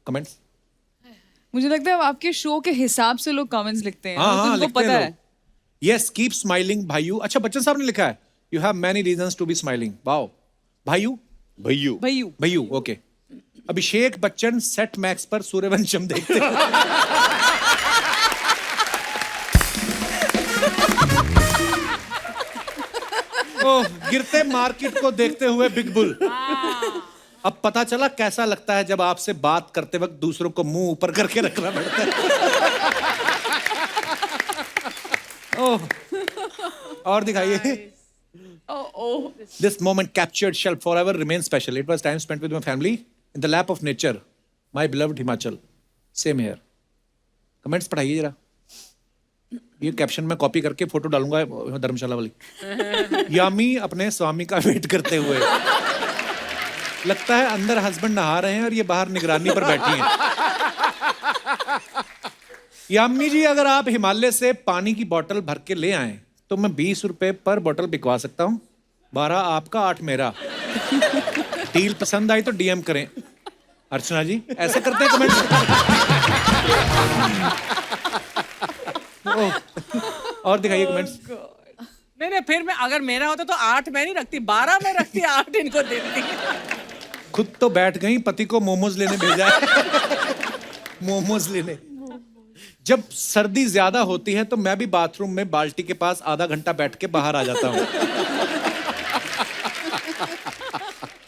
कमेंट्स। मुझे लगता है अब आपके शो के हिसाब से लोग कमेंट्स लिखते हैं। हाँ हाँ, तुमको लिखते पता हैं है। लोग। यस, कीप स्माइलिंग भाइयों। अच्छा, बच्चन साहब ने लिखा है, you have many reasons to be smiling. Wow. भाइयों, भैयू। भैयू। भैयू, okay. Abhishek Bachchan set max पर सूर्यवंशम देखते हैं। ओह, गिरते मार्केट को देखते हुए बिग बुल। अब पता चला कैसा लगता है जब आपसे बात करते वक्त दूसरों को मुंह ऊपर करके रखना पड़ता है। ओह, और दिखाइए। This moment captured shall forever remain special. It was time spent with my family in the lap of nature. My beloved Himachal. Same here. Comments पढ़ाइए जरा। ये कैप्शन मैं कॉपी करके फोटो डालूंगा धर्मशाला वाली। यामी अपने स्वामी का वेट करते हुए। लगता है अंदर हस्बैंड नहा रहे हैं और ये बाहर निगरानी पर बैठी हैं। यामी जी, अगर आप हिमालय से पानी की बोतल भर के ले आए तो मैं 20 रुपए पर बोतल बिकवा सकता हूँ। 12 आपका, 8 मेरा। डील पसंद आई तो डीएम करें। अर्चना जी ऐसे करते हैं कमेंट। और दिखाइए कमेंट्स। नहीं, फिर मैं अगर मेरा होता तो 8 मैं नहीं रखती, 12 मैं रखती, 8 इनको देती। खुद तो बैठ गई, पति को मोमोज लेने भेजा है। मोमोज लेने। जब सर्दी ज्यादा होती है तो मैं भी बाथरूम में बाल्टी के पास आधा घंटा बैठ के बाहर आ जाता हूँ।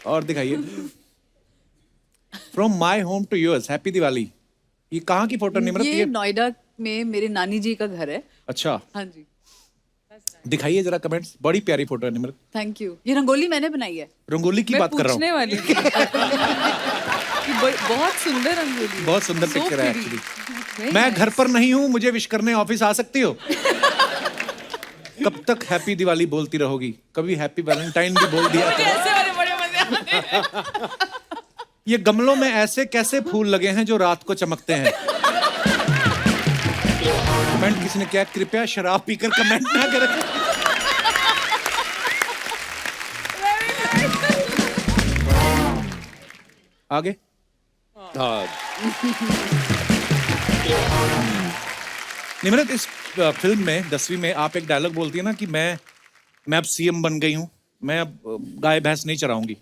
और दिखाइए। From my home to yours, happy Diwali. ये कहाँ की फोटो निम्रत? ये नोएडा में मेरे नानी जी का घर है। अच्छा, हाँ जी। दिखाइए जरा कमेंट्स। बड़ी प्यारी फोटो है निम्रत। Thank you. ये रंगोली मैंने बनाई है। रंगोली की मैं बात कर रहा पूछने हूँ। वाली थी। कि बहुत सुंदर रंगोली। बहुत सुंदर So पिक्चर है pretty. एक्चुअली। Very मैं nice. घर पर नहीं हूँ, मुझे विश करने ऑफिस आ सकती हो? कब तक हैप्पी दिवाली बोलती रहोगी? कभी हैप्पी वैलेंटाइन भी बोल दिया करो। ऐसे वाले बड़े मजे आते हैं। ये गमलों में ऐसे कैसे फूल लगे हैं जो रात को चमकते हैं? कमेंट किसी ने किया, कृपया शराब पीकर कमेंट ना करें। आगे। हाँ। निम्रत, इस फिल्म में 10वीं में आप एक डायलॉग बोलती है ना कि मैं अब सीएम बन गई हूं, मैं अब गाय भैंस नहीं चराऊंगी।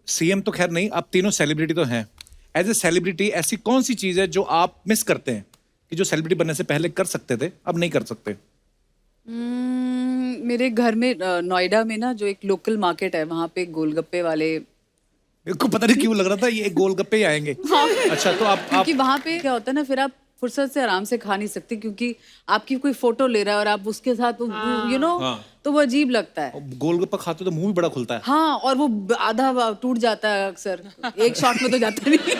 सीएम तो खैर नहीं, आप तीनों सेलिब्रिटी तो हैं। एज ए सेलिब्रिटी ऐसी कौन सी चीज है जो आप मिस करते हैं कि जो सेलिब्रिटी बनने से पहले कर सकते थे, अब नहीं कर सकते? मेरे घर में नोएडा में ना जो एक लोकल मार्केट है, वहाँ पे गोलगप्पे वाले। मेरे को पता नहीं क्यों लग रहा था ये गोलगप्पे ही आएंगे। अच्छा, तो आप क्योंकि वहाँ पे क्या होता है ना, फिर आप फुर्सत से आराम से खा नहीं सकते, क्योंकि आपकी कोई फोटो ले रहा है और आप उसके साथ तो वो अजीब लगता है। गोलगप्पा खाते तो मुंह भी बड़ा खुलता है। हाँ, और वो आधा टूट जाता है अक्सर। एक शॉट में तो जाता नहीं,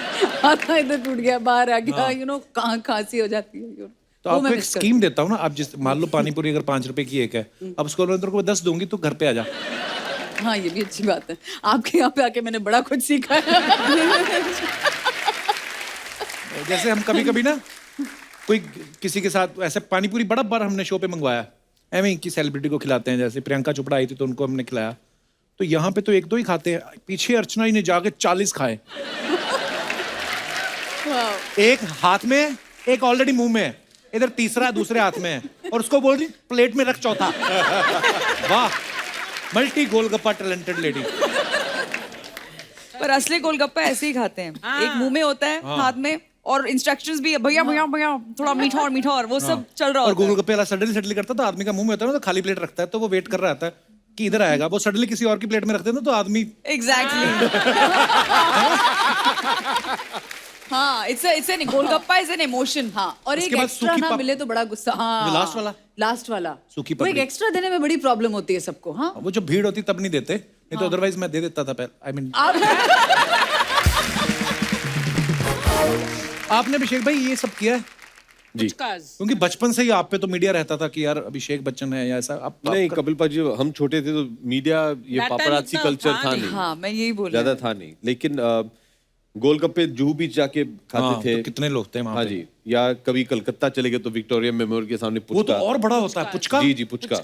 आधा इधर टूट गया, बाहर आ गया, कहाँ खांसी हो जाती है। तो वो आपको मैं एक miss स्कीम देता हूँ ना, आप जिस मान लो पानी पूरी अगर 5 रुपए की एक है, अब उसको बोलो, तेरे को 10 दूंगी, तू घर पे आ जा। हाँ, ये भी अच्छी बात है। आपके यहाँ पे आके मैंने बड़ा कुछ सीखा है। जैसे हम कभी कभी ना कोई किसी के साथ ऐसे पानी पूरी बड़ा बार हमने शो पे मंगवाया, एवं ही की सेलिब्रिटी को खिलाते हैं, जैसे प्रियंका चोपड़ा आई थी तो उनको हमने खिलाया, तो यहाँ पे तो 1-2 ही खाते हैं, पीछे अर्चना ही ने जाके 40 खाए। एक हाथ में, एक ऑलरेडी मुंह में है, इधर तीसरा दूसरे हाथ में है, और उसको बोल रही प्लेट में रख चौथा। वाह, मल्टी गोलगप्पा टैलेंटेड लेडी। पर असली गोलगप्पा ऐसे ही खाते हैं, एक मुंह में होता है, हाथ में, और इंस्ट्रक्शंस भी भैया भैया भैया थोड़ा मीठा और वो सब चल रहा और होता है। गोलगप्पे वाला सडनली करता तो आदमी का मुंह में होता है ना, तो खाली प्लेट रखता है, तो वो वेट कर रहा था कि इधर आएगा, वो सडनली किसी और की प्लेट में रखते हैं ना, तो आदमी एग्जैक्टली। हाँ, it's an golgappa is an emotion. हाँ, और एक उसके बाद एक्स्ट्रा सूखी ना पप- मिले तो बड़ा गुस्सा। हाँ, जो लास्ट वाला? सूखी पपड़ी। वो एक एक्स्ट्रा देने में बड़ी प्रॉब्लम होती है सबको। हाँ, वो जो भीड़ होती तब नहीं देते, नहीं तो अदरवाइज मैं दे देता था पहले। आई मीन आपने अभिषेक भाई ये सब किया है? जी। क्योंकि बचपन से ही आप पे तो मीडिया रहता था कि यार अभिषेक बच्चन है या ऐसा। आप नहीं, कपिल पाजी, हम छोटे थे तो मीडिया, ये That time पापराची इतना कल्चर था था नहीं। नहीं, हाँ, मैं यही बोल ज्यादा था नहीं। लेकिन गोलगप्पे जूहू बीच जाके खाते हाँ, थे। तो कितने लोग थे वहाँ हाँ पे? जी, या कभी कलकत्ता चले गए तो विक्टोरिया मेमोरियल के सामने वो तो पुचका। और बड़ा होता है, पुचका। जी जी, पुचका।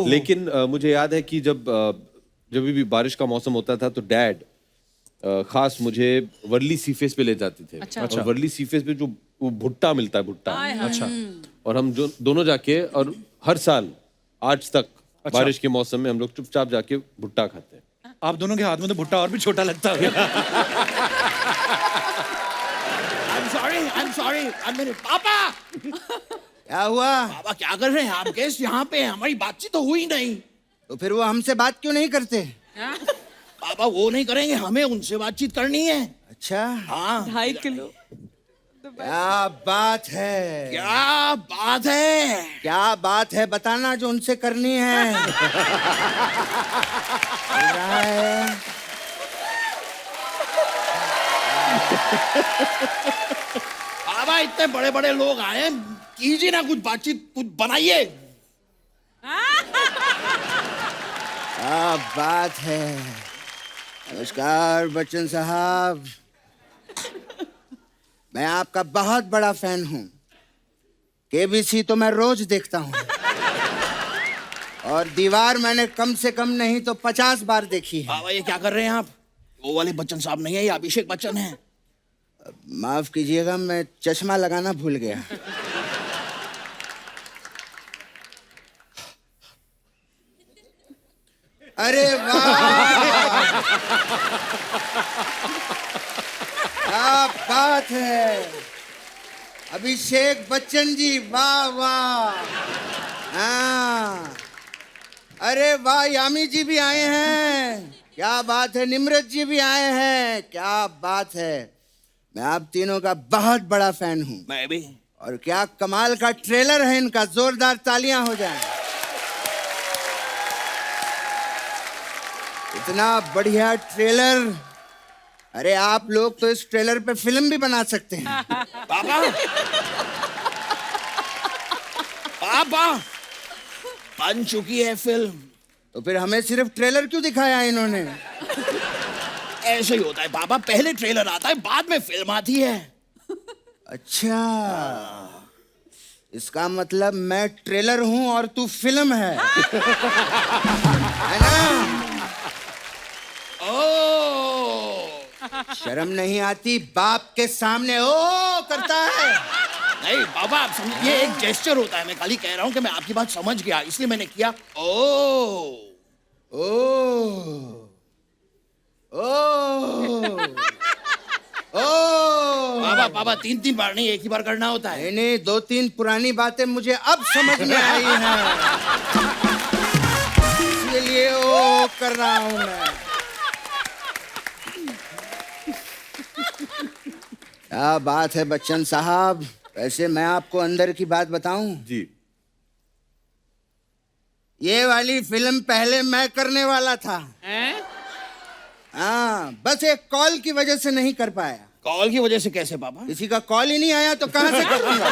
लेकिन मुझे याद है कि जब भी बारिश का मौसम होता था तो डैड खास मुझे वर्ली सीफेस पे ले जाते थे। और वर्ली सीफेस पे जो वो भुट्टा मिलता है, भुट्टा। अच्छा। और हम जो दोनों जाके, और हर साल आज तक बारिश के मौसम में हम लोग चुपचाप जाके भुट्टा खाते हैं। आप दोनों के हाथ में तो भुट्टा और भी छोटा लगता है। I'm sorry, मेरे पापा। क्या हुआ? पापा क्या कर रहे हैं आप? गेस्ट यहाँ पे हैं, हमारी बातचीत तो हुई नहीं। तो फिर वो हमसे बात क्यों नहीं करते? पापा वो नहीं करेंगे, हमें उनसे बातचीत करनी है। अच्छा, हाँ, 2.5 किलो। क्या बात है? क्या बात है? क्या बात है बताना जो उनसे करनी है। लग रहा है। पापा इतने बड़े बड़े लोग आए हैं, कीजिए ना कुछ बातचीत, कुछ बनाइए। क्या बात है। नमस्कार बच्चन साहब, मैं आपका बहुत बड़ा फैन हूँ। केबीसी तो मैं रोज देखता हूँ, और दीवार मैंने कम से कम नहीं तो 50 बार देखी है। पापा ये क्या कर रहे हैं आप? वो वाले बच्चन साहब नहीं है, ये अभिषेक बच्चन है। माफ कीजिएगा, मैं चश्मा लगाना भूल गया। अरे वाह, क्या बात है अभिषेक बच्चन जी, वाह वाह। हाँ, अरे वाह, यामी जी भी आए हैं, क्या बात है। निम्रत जी भी आए हैं, क्या बात है। मैं आप तीनों का बहुत बड़ा फैन हूँ। मैं भी। और क्या कमाल का ट्रेलर है इनका, जोरदार तालियां हो जाएं। इतना बढ़िया ट्रेलर, अरे आप लोग तो इस ट्रेलर पे फिल्म भी बना सकते हैं। पापा पापा बन चुकी है फिल्म। तो फिर हमें सिर्फ ट्रेलर क्यों दिखाया इन्होंने? ऐसे ही होता है पापा, पहले ट्रेलर आता है, बाद में फिल्म आती है। अच्छा, इसका मतलब मैं ट्रेलर हूं और तू फिल्म है ना? ओ, शर्म नहीं आती बाप के सामने ओ करता है? नहीं पापा, आप समझ, ये एक जेस्चर होता है। मैं खाली कह रहा हूँ कि मैं आपकी बात समझ गया, इसलिए मैंने किया ओ। ओ ओ पापा पापा 3-3 बार नहीं, एक ही बार करना होता है। नहीं नहीं, 2-3 पुरानी बातें मुझे अब समझ में आई हैं, इसलिए ओ कर रहा हूं मैं। क्या बात है बच्चन साहब। वैसे मैं आपको अंदर की बात बताऊं, जी। ये वाली फिल्म पहले मैं करने वाला था। हाँ, बस एक कॉल की वजह से नहीं कर पाया। कॉल की वजह से कैसे पापा? किसी का कॉल ही नहीं आया तो कहां से करूंगा?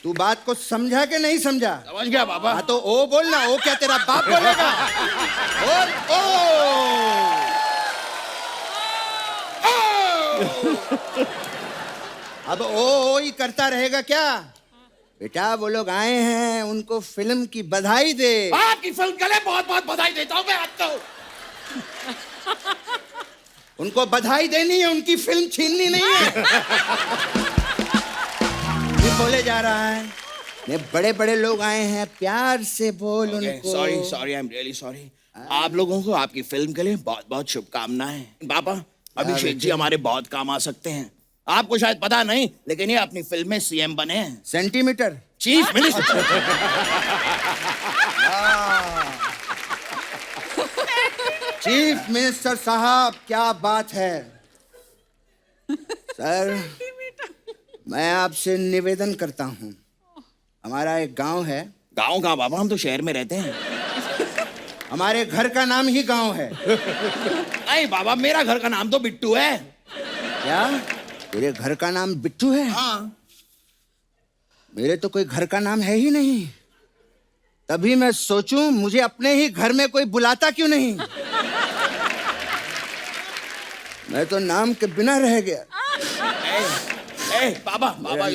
तू बात को समझा कि नहीं समझा? समझ गया पापा। हाँ तो ओ बोलना। ओ क्या तेरा बाप बोलेगा? बोल ओ। अब ओ ही करता रहेगा क्या? बेटा वो लोग आए हैं, उनको फिल्म की बधाई दे। आपकी फिल्म के लिए बहुत बहुत बधाई देता हूँ मैं आपको। उनको बधाई देनी है, उनकी फिल्म छीननी नहीं है। ये बोले जा रहा है। ये बड़े बड़े लोग आए हैं, प्यार से बोल उनको। Sorry sorry, I am really sorry. आप लोगों को आपकी फिल्म के लिए बहुत बहुत शुभकामनाएं। पापा अभिषेक जी हमारे बहुत काम आ सकते हैं। आपको शायद पता नहीं, लेकिन ये अपनी फिल्म में सीएम बने हैं। Centimetre chief minister. Chief minister साहब, क्या बात है। सर मैं आपसे निवेदन करता हूँ, हमारा एक गांव है। गाँव कहाँ पापा, हम तो शहर में रहते हैं। हमारे घर का नाम ही गांव है। नहीं बाबा, मेरा घर का नाम तो बिट्टू है। क्या तेरे घर का नाम बिट्टू है? हाँ। मेरे तो कोई घर का नाम है ही नहीं। तभी मैं सोचूं मुझे अपने ही घर में कोई बुलाता क्यों नहीं। मैं तो नाम के बिना रह गया। पापा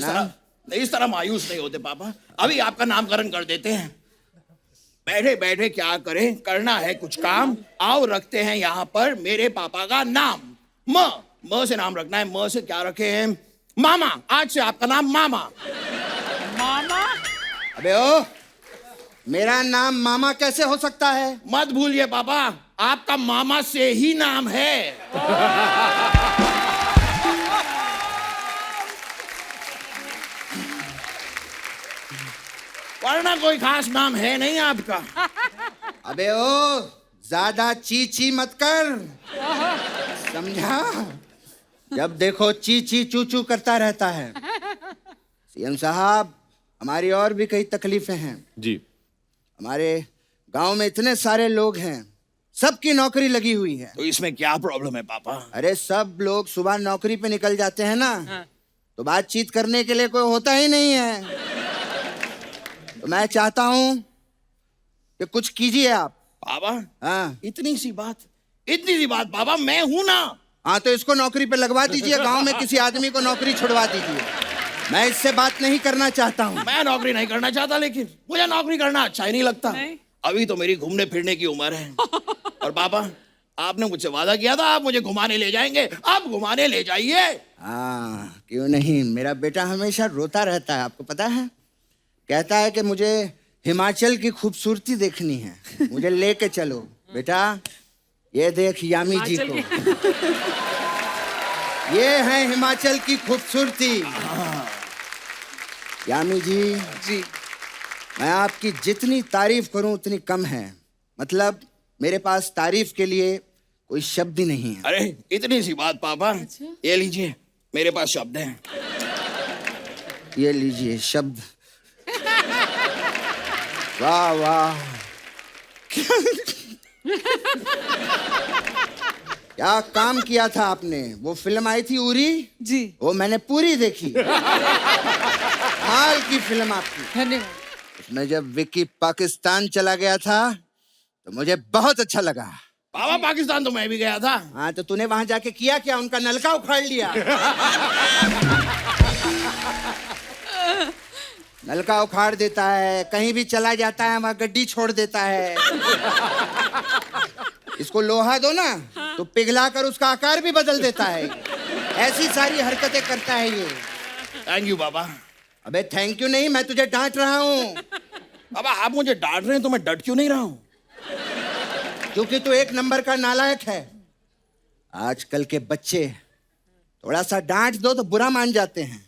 इस तरह मायूस नहीं होते पापा। अभी आपका नामकरण कर देते हैं। बैठे बैठे क्या करें, करना है कुछ काम। आओ रखते हैं यहाँ पर मेरे पापा का नाम। म से नाम रखना है। म से क्या रखे हैं? मामा। आज से आपका नाम मामा। मामा? अबे ओ, मेरा नाम मामा कैसे हो सकता है? मत भूलिए पापा, आपका मामा से ही नाम है। वरना कोई खास नाम है नहीं आपका। अबे ओ, ज्यादा ची ची मत कर, समझा? जब देखो ची ची चू चू करता रहता है। सीएम साहब, हमारी और भी कई तकलीफें हैं। जी। हमारे गांव में इतने सारे लोग हैं, सबकी नौकरी लगी हुई है। तो इसमें क्या प्रॉब्लम है पापा? अरे सब लोग सुबह नौकरी पे निकल जाते हैं ना, तो बातचीत करने के लिए कोई होता ही नहीं है। तो मैं चाहता हूं कि कुछ कीजिए आप। पापा हाँ इतनी सी बात पापा, मैं हूं ना। हाँ तो इसको नौकरी पे लगवा दीजिए। गांव में किसी आदमी को नौकरी छुड़वा दीजिए। मैं इससे बात नहीं करना चाहता हूँ। मैं नौकरी नहीं करना चाहता, लेकिन मुझे नौकरी करना अच्छा ही नहीं लगता। अभी तो मेरी घूमने फिरने की उम्र है। और पापा आपने मुझसे वादा किया था आप मुझे घुमाने ले जाएंगे। आप घुमाने ले जाइए। हाँ क्यों नहीं। मेरा बेटा हमेशा रोता रहता है, आपको पता है। कहता है कि मुझे हिमाचल की खूबसूरती देखनी है, मुझे लेके चलो। बेटा ये देख यामी जी को, ये है हिमाचल की खूबसूरती। यामी जी, मैं आपकी जितनी तारीफ करूं उतनी कम है। मतलब मेरे पास तारीफ के लिए कोई शब्द ही नहीं है। अरे इतनी सी बात पापा। ये लीजिए, मेरे पास शब्द हैं। ये लीजिए शब्द। वाह वाह, क्या काम किया था आपने। वो फिल्म आई थी उरी जी, वो मैंने पूरी देखी। हाल की फिल्म आपकी। धन्यवाद। उसमें जब विक्की पाकिस्तान चला गया था तो मुझे बहुत अच्छा लगा। पापा पाकिस्तान तो मैं भी गया था। हाँ तो तूने वहां जाके किया क्या? उनका नलका उखाड़ लिया। नलका उखाड़ देता है, कहीं भी चला जाता है वहां गड्डी छोड़ देता है। इसको लोहा दो ना तो पिघला कर उसका आकार भी बदल देता है। ऐसी सारी हरकतें करता है ये। थैंक यू पापा। अबे थैंक यू नहीं, मैं तुझे डांट रहा हूँ। पापा आप मुझे डांट रहे हैं तो मैं डट क्यों नहीं रहा हूँ? क्योंकि तू एक नंबर का नालायक है। आजकल के बच्चे थोड़ा सा डांट दो तो बुरा मान जाते हैं।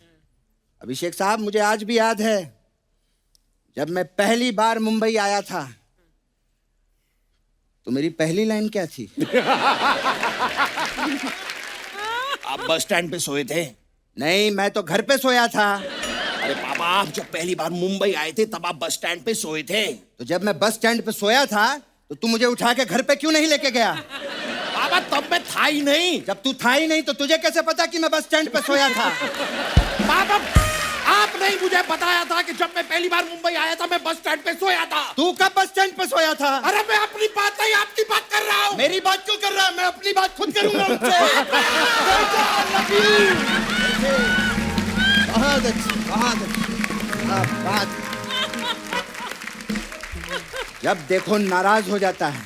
अभिषेक साहब, मुझे आज भी याद है जब मैं पहली बार मुंबई आया था तो मेरी पहली लाइन क्या थी? आप बस स्टैंड पे सोए थे? नहीं, मैं तो घर पे सोया था। अरे पापा आप जब पहली बार मुंबई आए थे तब आप बस स्टैंड पे सोए थे। तो जब मैं बस स्टैंड पे सोया था तो तू मुझे उठा के घर पे क्यों नहीं लेके गया? पापा तब मैं था ही नहीं। जब तू था ही नहीं तो तुझे कैसे पता कि मैं बस स्टैंड पे सोया था? पापा आपने ही मुझे बताया था कि जब मैं पहली बार मुंबई आया था मैं बस स्टैंड पे सोया था। तू कब बस स्टैंड पे सोया था? अरे मैं अपनी बात नहीं आपकी बात कर रहा हूँ। मेरी बात क्यों कर रहा है? मैं अपनी बात खुद करूंगा उनसे। बहुत अच्छी, बहुत अच्छी बात। जब देखो नाराज हो जाता है।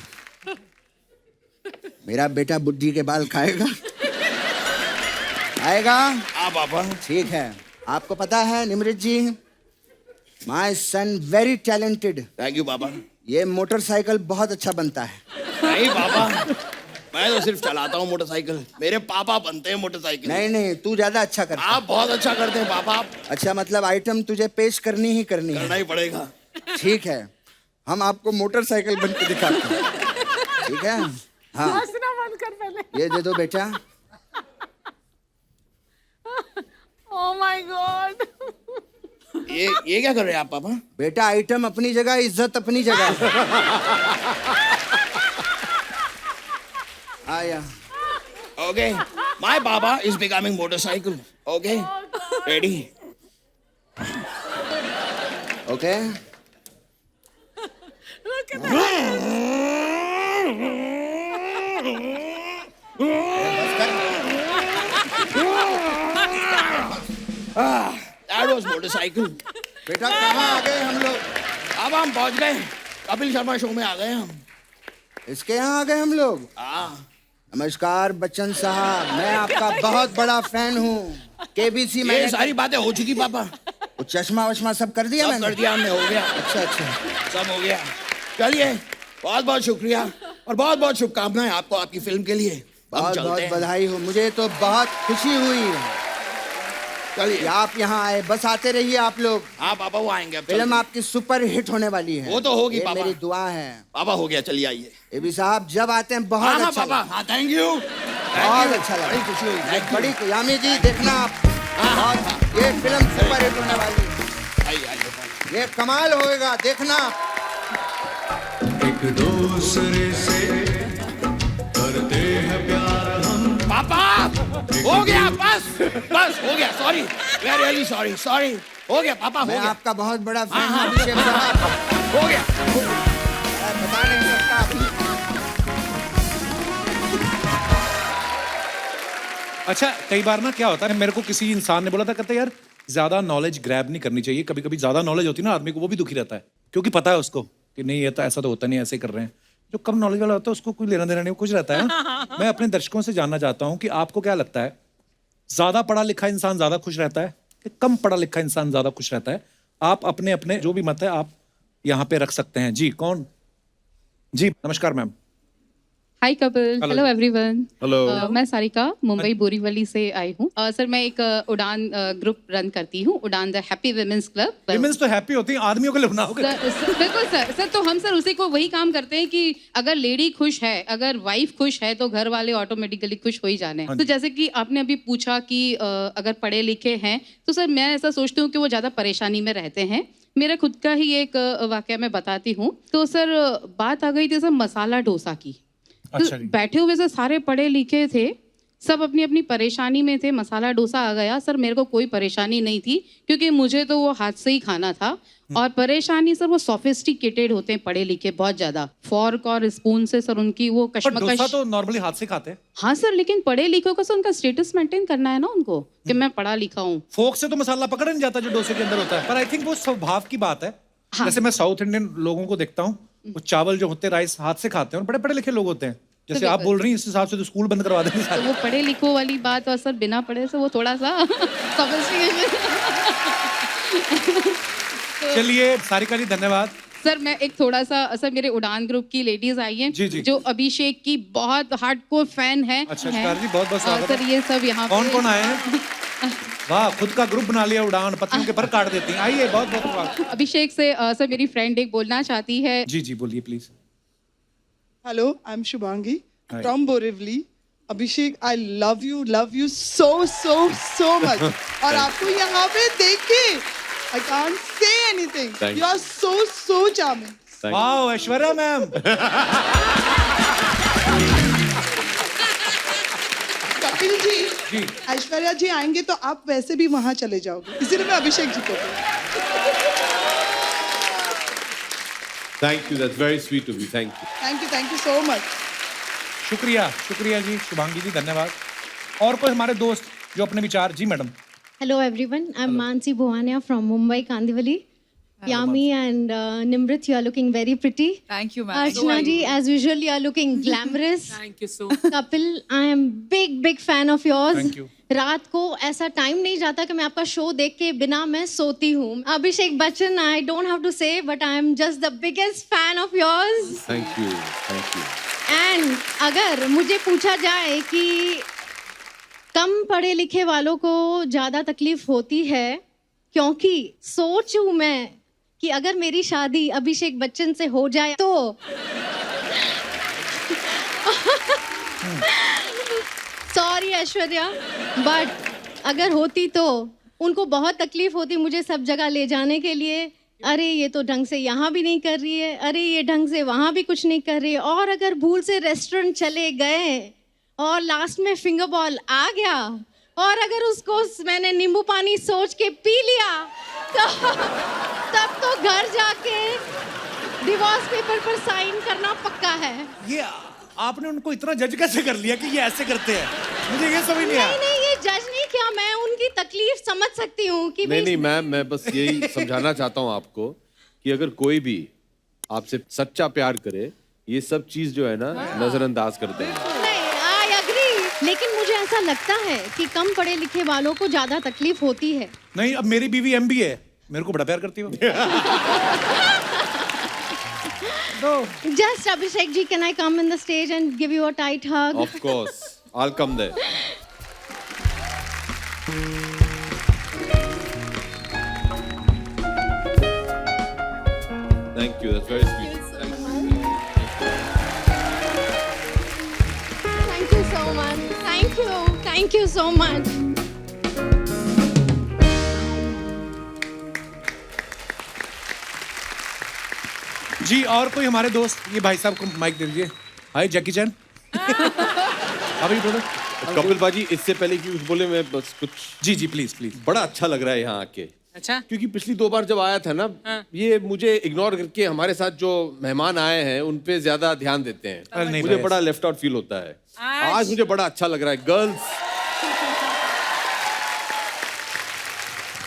मेरा बेटा बुद्धि के बाल खाएगा? खाएगा? हाँ पापा। ठीक है। आपको पता है Nimrit ji, my son very talented. Thank you पापा। ये मोटरसाइकिल बहुत अच्छा बनता है। नहीं पापा, मैं तो सिर्फ चलाता हूँ मोटरसाइकिल। मेरे पापा बनते हैं मोटरसाइकिल। नहीं नहीं, तू ज्यादा अच्छा करता है। आप बहुत अच्छा करते हैं पापा। अच्छा मतलब आइटम तुझे पेश करनी ही करनी करना है। ही पड़ेगा। ठीक है, हम आपको मोटरसाइकिल बन के दिखाते हैं। ठीक है? हाँ, हंसना बंद कर पहले। ये दे दो बेटा। Oh my God. ये क्या कर रहे हैं आप पापा? बेटा आइटम अपनी जगह, इज्जत अपनी जगह। आया। Okay, my Baba is becoming motorcycle. Okay, ready? Okay. That was motorcycle. बेटा कहाँ आ गए हम लोग? अब हम पहुंच गए कपिल शर्मा शो में आ गए हम। इसके यहाँ आ गए हम लोग। हाँ। नमस्कार बच्चन साहब, मैं आपका बहुत बड़ा फैन हूँ। केबीसी ये में सारी बातें हो चुकी पापा। वो चश्मा वश्मा सब कर दिया सब मैंने? कर दिया हमने, हो गया। अच्छा अच्छा। सब हो गया। चलिए, बहुत बहुत शुक्रिया और बहुत बहुत शुभकामनाएं आपको आपकी फिल्म के लिए। हम बहुत चलते बहुत हैं। बधाई हो। मुझे तो बहुत खुशी हुई चलिए। कि आप यहाँ आए। बस आते रहिए आप लोग। हाँ पापा वो आएंगे अब। फिल्म चलते हैं। आपकी सुपर हिट होने वाली है। वो तो होगी ये पापा। मेरी दुआ है। पापा हो गया, चलिए आइए। एबी साहब जब आते हैं बहुत हाँ अच्छा पापा। लगता हाँ थैंक यू। है। बहुत अच्छा लगा। बड़ी खुशी हुई। Thank you। बड़ी यामी जी देखना आप, बहुत ये फिल्म सुपर हिट होने वाली है। आइए आइए पापा। ये कमाल होएगा, देखना। एक दूसरे से करते हैं प्यार हम। पापा हो गया, बस बस हो गया। Sorry, we are really sorry. Sorry, हो गया पापा, हो मैं गया। आपका बहुत बड़ा फैन हाँ, हूँ अभिषेक साहब। हो गया। मैं बता नहीं सकता अभी। अच्छा कई बार ना क्या होता है, मेरे को किसी इंसान ने बोला था, कहते यार ज्यादा नॉलेज ग्रैब नहीं करनी चाहिए। कभी कभी ज्यादा नॉलेज होती है ना आदमी को, वो भी दुखी रहता है क्योंकि पता है उसको कि नहीं ये तो ऐसा तो होता नहीं, ऐसे कर रहे हैं। जो कम नॉलेज वाला होता है उसको कोई लेना देना नहीं, कुछ रहता है ना। मैं अपने दर्शकों से जानना चाहता हूँ कि आपको क्या लगता है, ज्यादा पढ़ा लिखा इंसान ज्यादा खुश रहता है कि कम पढ़ा लिखा इंसान ज्यादा खुश रहता है? आप अपने अपने जो भी मत है आप यहाँ पे रख सकते हैं। जी कौन? जी नमस्कार मैम। हाय कपिल, हेलो एवरीवन। हेलो। मैं सारिका मुंबई बोरीवली से आई हूँ। सर मैं एक उड़ान ग्रुप रन करती हूँ, उड़ान the happy women's club. Women's तो हैप्पी होती हैं, आदमियों के लिए बनाओगे। बिल्कुल सर तो हम सर उसी को वही काम करते हैं कि अगर लेडी खुश है, अगर वाइफ खुश है तो घर वाले ऑटोमेटिकली खुश हो ही जाने हैं। तो जैसे कि आपने अभी पूछा कि अगर पढ़े लिखे हैं तो सर मैं ऐसा सोचती हूँ कि वो ज़्यादा परेशानी में रहते हैं। मेरा खुद का ही एक वाकया मैं बताती हूँ। तो सर बात आ गई थी सर मसाला डोसा की। अच्छा तो बैठे हुए से सारे पढ़े लिखे थे, सब अपनी अपनी परेशानी में थे। मसाला डोसा आ गया सर, मेरे को कोई परेशानी नहीं थी क्योंकि मुझे तो वो हाथ से ही खाना था। और परेशानी सर वो सोफिस्टिकेटेड होते हैं पढ़े लिखे बहुत ज्यादा, फॉर्क और स्पून से सर उनकी वो डोसा कश्मकश। तो नॉर्मली हाथ से खाते हैं। हाँ सर, लेकिन पढ़े लिखों का सर उनका स्टेटस मेंटेन करना है ना उनको कि मैं पढ़ा लिखा हूँ। फोक से तो मसाला पकड़ नहीं जाता जो डोसे के अंदर होता है, पर आई थिंक वो स्वभाव की बात है। जैसे मैं साउथ इंडियन लोगों को देखता हूँ, वो चावल जो होते हैं राइस हाथ से खाते हैं और बड़े पढ़े लिखे लोग होते हैं। जैसे आप बोल रही हैं इस हिसाब से तो स्कूल बंद करवा देंगे तो सारे। वो पढ़े लिखों वाली बात और सर बिना पढ़े से वो थोड़ा सा sophistication। चलिए सारिका जी धन्यवाद। सर मैं एक थोड़ा सा, सर मेरे उड़ान ग्रुप की लेडीज आई हैं जी, जी। जो अभिषेक की बहुत हार्डकोर फैन है। अच्छा शिकार जी बहुत बहुत स्वागत सर है। ये सब यहाँ कौन पे- कौन आए हैं? वाह, खुद का ग्रुप बना लिया उड़ान, पत्नियों के पर काट देती हैं। आइए बहुत बहुत स्वागत। अभिषेक से सर मेरी फ्रेंड एक बोलना चाहती है। जी जी बोलिए please. Hello, I'm Shubhangi Hi. from Borivali. Abhishek, I love you so much. और आपको यहाँ पे देख के I can't say anything. Thank You are so charming, wow Aishwarya ma'am Kapil ji Aishwarya ji आएंगे तो आप वैसे भी वहां चले जाओगे, इसीलिए मैं अभिषेक जी को thank you, that's very sweet of you, thank you so much. शुक्रिया शुक्रिया जी शुभांगी जी धन्यवाद। और कोई हमारे दोस्त जो अपने विचार जी madam Hello everyone, I'm Mansi Bhuwania from Mumbai, Kandivali. Yami and Nimrit, you are looking very pretty. Thank you, ma'am. Archana ji, as usual, you are looking glamorous. Thank you so Kapil, I am big fan of yours. Thank you. रात को ऐसा time नहीं जाता कि मैं आपका show देख के बिना मैं सोती हूँ। Abhishek Bachchan, I don't have to say, but I am just the biggest fan of yours. Thank you. And अगर मुझे पूछा जाए कि कम पढ़े लिखे वालों को ज़्यादा तकलीफ होती है, क्योंकि सोच हूँ मैं कि अगर मेरी शादी अभिषेक बच्चन से हो जाए तो सॉरी ऐश्वर्या, बट अगर होती तो उनको बहुत तकलीफ होती मुझे सब जगह ले जाने के लिए। अरे ये तो ढंग से यहाँ भी नहीं कर रही है, अरे ये ढंग से वहाँ भी कुछ नहीं कर रही है, और अगर भूल से रेस्टोरेंट चले गए और लास्ट में फिंगर बॉल आ गया और अगर उसको मैंने नींबू पानी सोच के पी लिया तो तब तो घर जाके डिवोर्स पेपर पर साइन करना पक्का है। ये आपने उनको इतना जज कैसे कर लिया कि ये ऐसे करते हैं, मुझे ये समझ नहीं आया। नहीं ये जज नहीं किया, मैं उनकी तकलीफ समझ सकती हूँ कि नहीं मैम, मैं बस यही समझाना चाहता हूँ आपको कि अगर कोई भी आपसे सच्चा प्यार करे, ये सब चीज जो है ना नजरअंदाज करते हैं। आई एग्री, लेकिन मुझे ऐसा लगता है कि कम पढ़े लिखे वालों को ज्यादा तकलीफ होती है। नहीं, अब मेरी बीवी एमबी है, मेरे को बड़ा प्यार करती हो। Just Abhishek ji, can I come in the stage and give you a tight hug? Of course, I'll come there. Thank you, that's very sweet. Thank you so much. Thank you so much. जी और कोई हमारे दोस्त, ये भाई साहब को mic दे दीजिए। हाय जैकी चैन। अभी बोलो कपिल बाजी, इससे पहले कि कुछ बोले मैं बस कुछ जी प्लीज बड़ा अच्छा लग रहा है यहाँ आके। अच्छा, क्योंकि पिछली 2 बार जब आया था ना, ये मुझे इग्नोर करके हमारे साथ जो मेहमान आए हैं उन पे ज्यादा ध्यान देते हैं। मुझे बड़ा लेफ्ट आउट फील होता है। आज मुझे बड़ा अच्छा लग रहा है। गर्ल्स,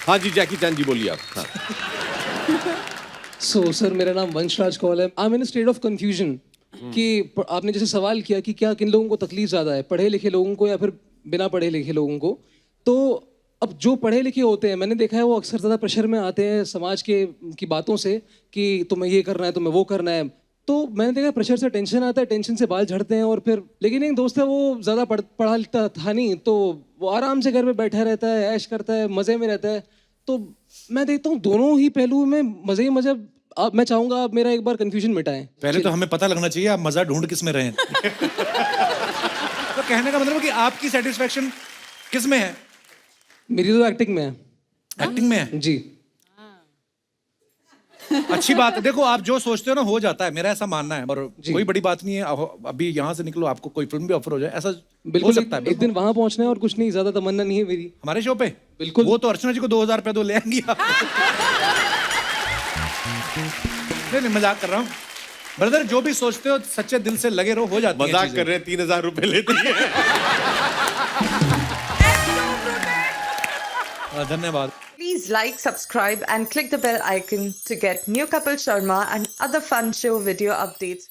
हाँ जी जैकी चैन जी बोलिए आप। हाँ। सो सर, मेरा नाम वंशराज कौल है। I am in state of confusion कि आपने जैसे सवाल किया कि क्या किन लोगों को तकलीफ ज़्यादा है, पढ़े लिखे लोगों को या फिर बिना पढ़े लिखे लोगों को। तो अब जो पढ़े लिखे होते हैं, मैंने देखा है वो अक्सर ज़्यादा प्रेशर में आते हैं समाज की बातों से कि तुम्हें ये करना है, तुम्हें वो करना है। तो मैंने देखा प्रेशर से टेंशन आता है, टेंशन से बाल झड़ते हैं, और फिर लेकिन एक दोस्त है वो ज़्यादा पढ़ा लिखा था नहीं, तो वो आराम से घर में बैठा रहता है, ऐश करता है, मज़े में रहता है। तो मैं देखता हूँ दोनों ही पहलू में मज़े ही मज़े। अब मैं चाहूंगा आप मेरा एक बार कंफ्यूजन मिटाएं। पहले तो हमें पता लगना चाहिए आप मजा ढूंढ किस में रहे हैं। तो कहने का मतलब है कि आपकी सेटिस्फेक्शन किस में है? मेरी तो एक्टिंग में है। एक्टिंग में है जी। अच्छी बात है। देखो आप जो सोचते हो ना हो जाता है, मेरा ऐसा मानना है, और कोई बड़ी बात नहीं है। अभी यहाँ से निकलो, आपको कोई फिल्म भी ऑफर हो जाए, ऐसा बिल्कुल हो सकता है। एक दिन वहां पहुंचना है और कुछ नहीं, ज्यादा तमन्ना नहीं है मेरी। हमारे शो पे बिल्कुल। वो तो अर्चना जी को 2000 रुपए दो, ले आएंगी आप। नहीं मजाक कर रहा हूँ ब्रदर, जो भी सोचते हो सच्चे दिल से लगे रहो, हो जाती है। मजाक कर रहे हैं, 3000 रुपए लेती है। धन्यवाद। Please like, subscribe and click the bell icon to get new Kapil Sharma and other fun show video updates.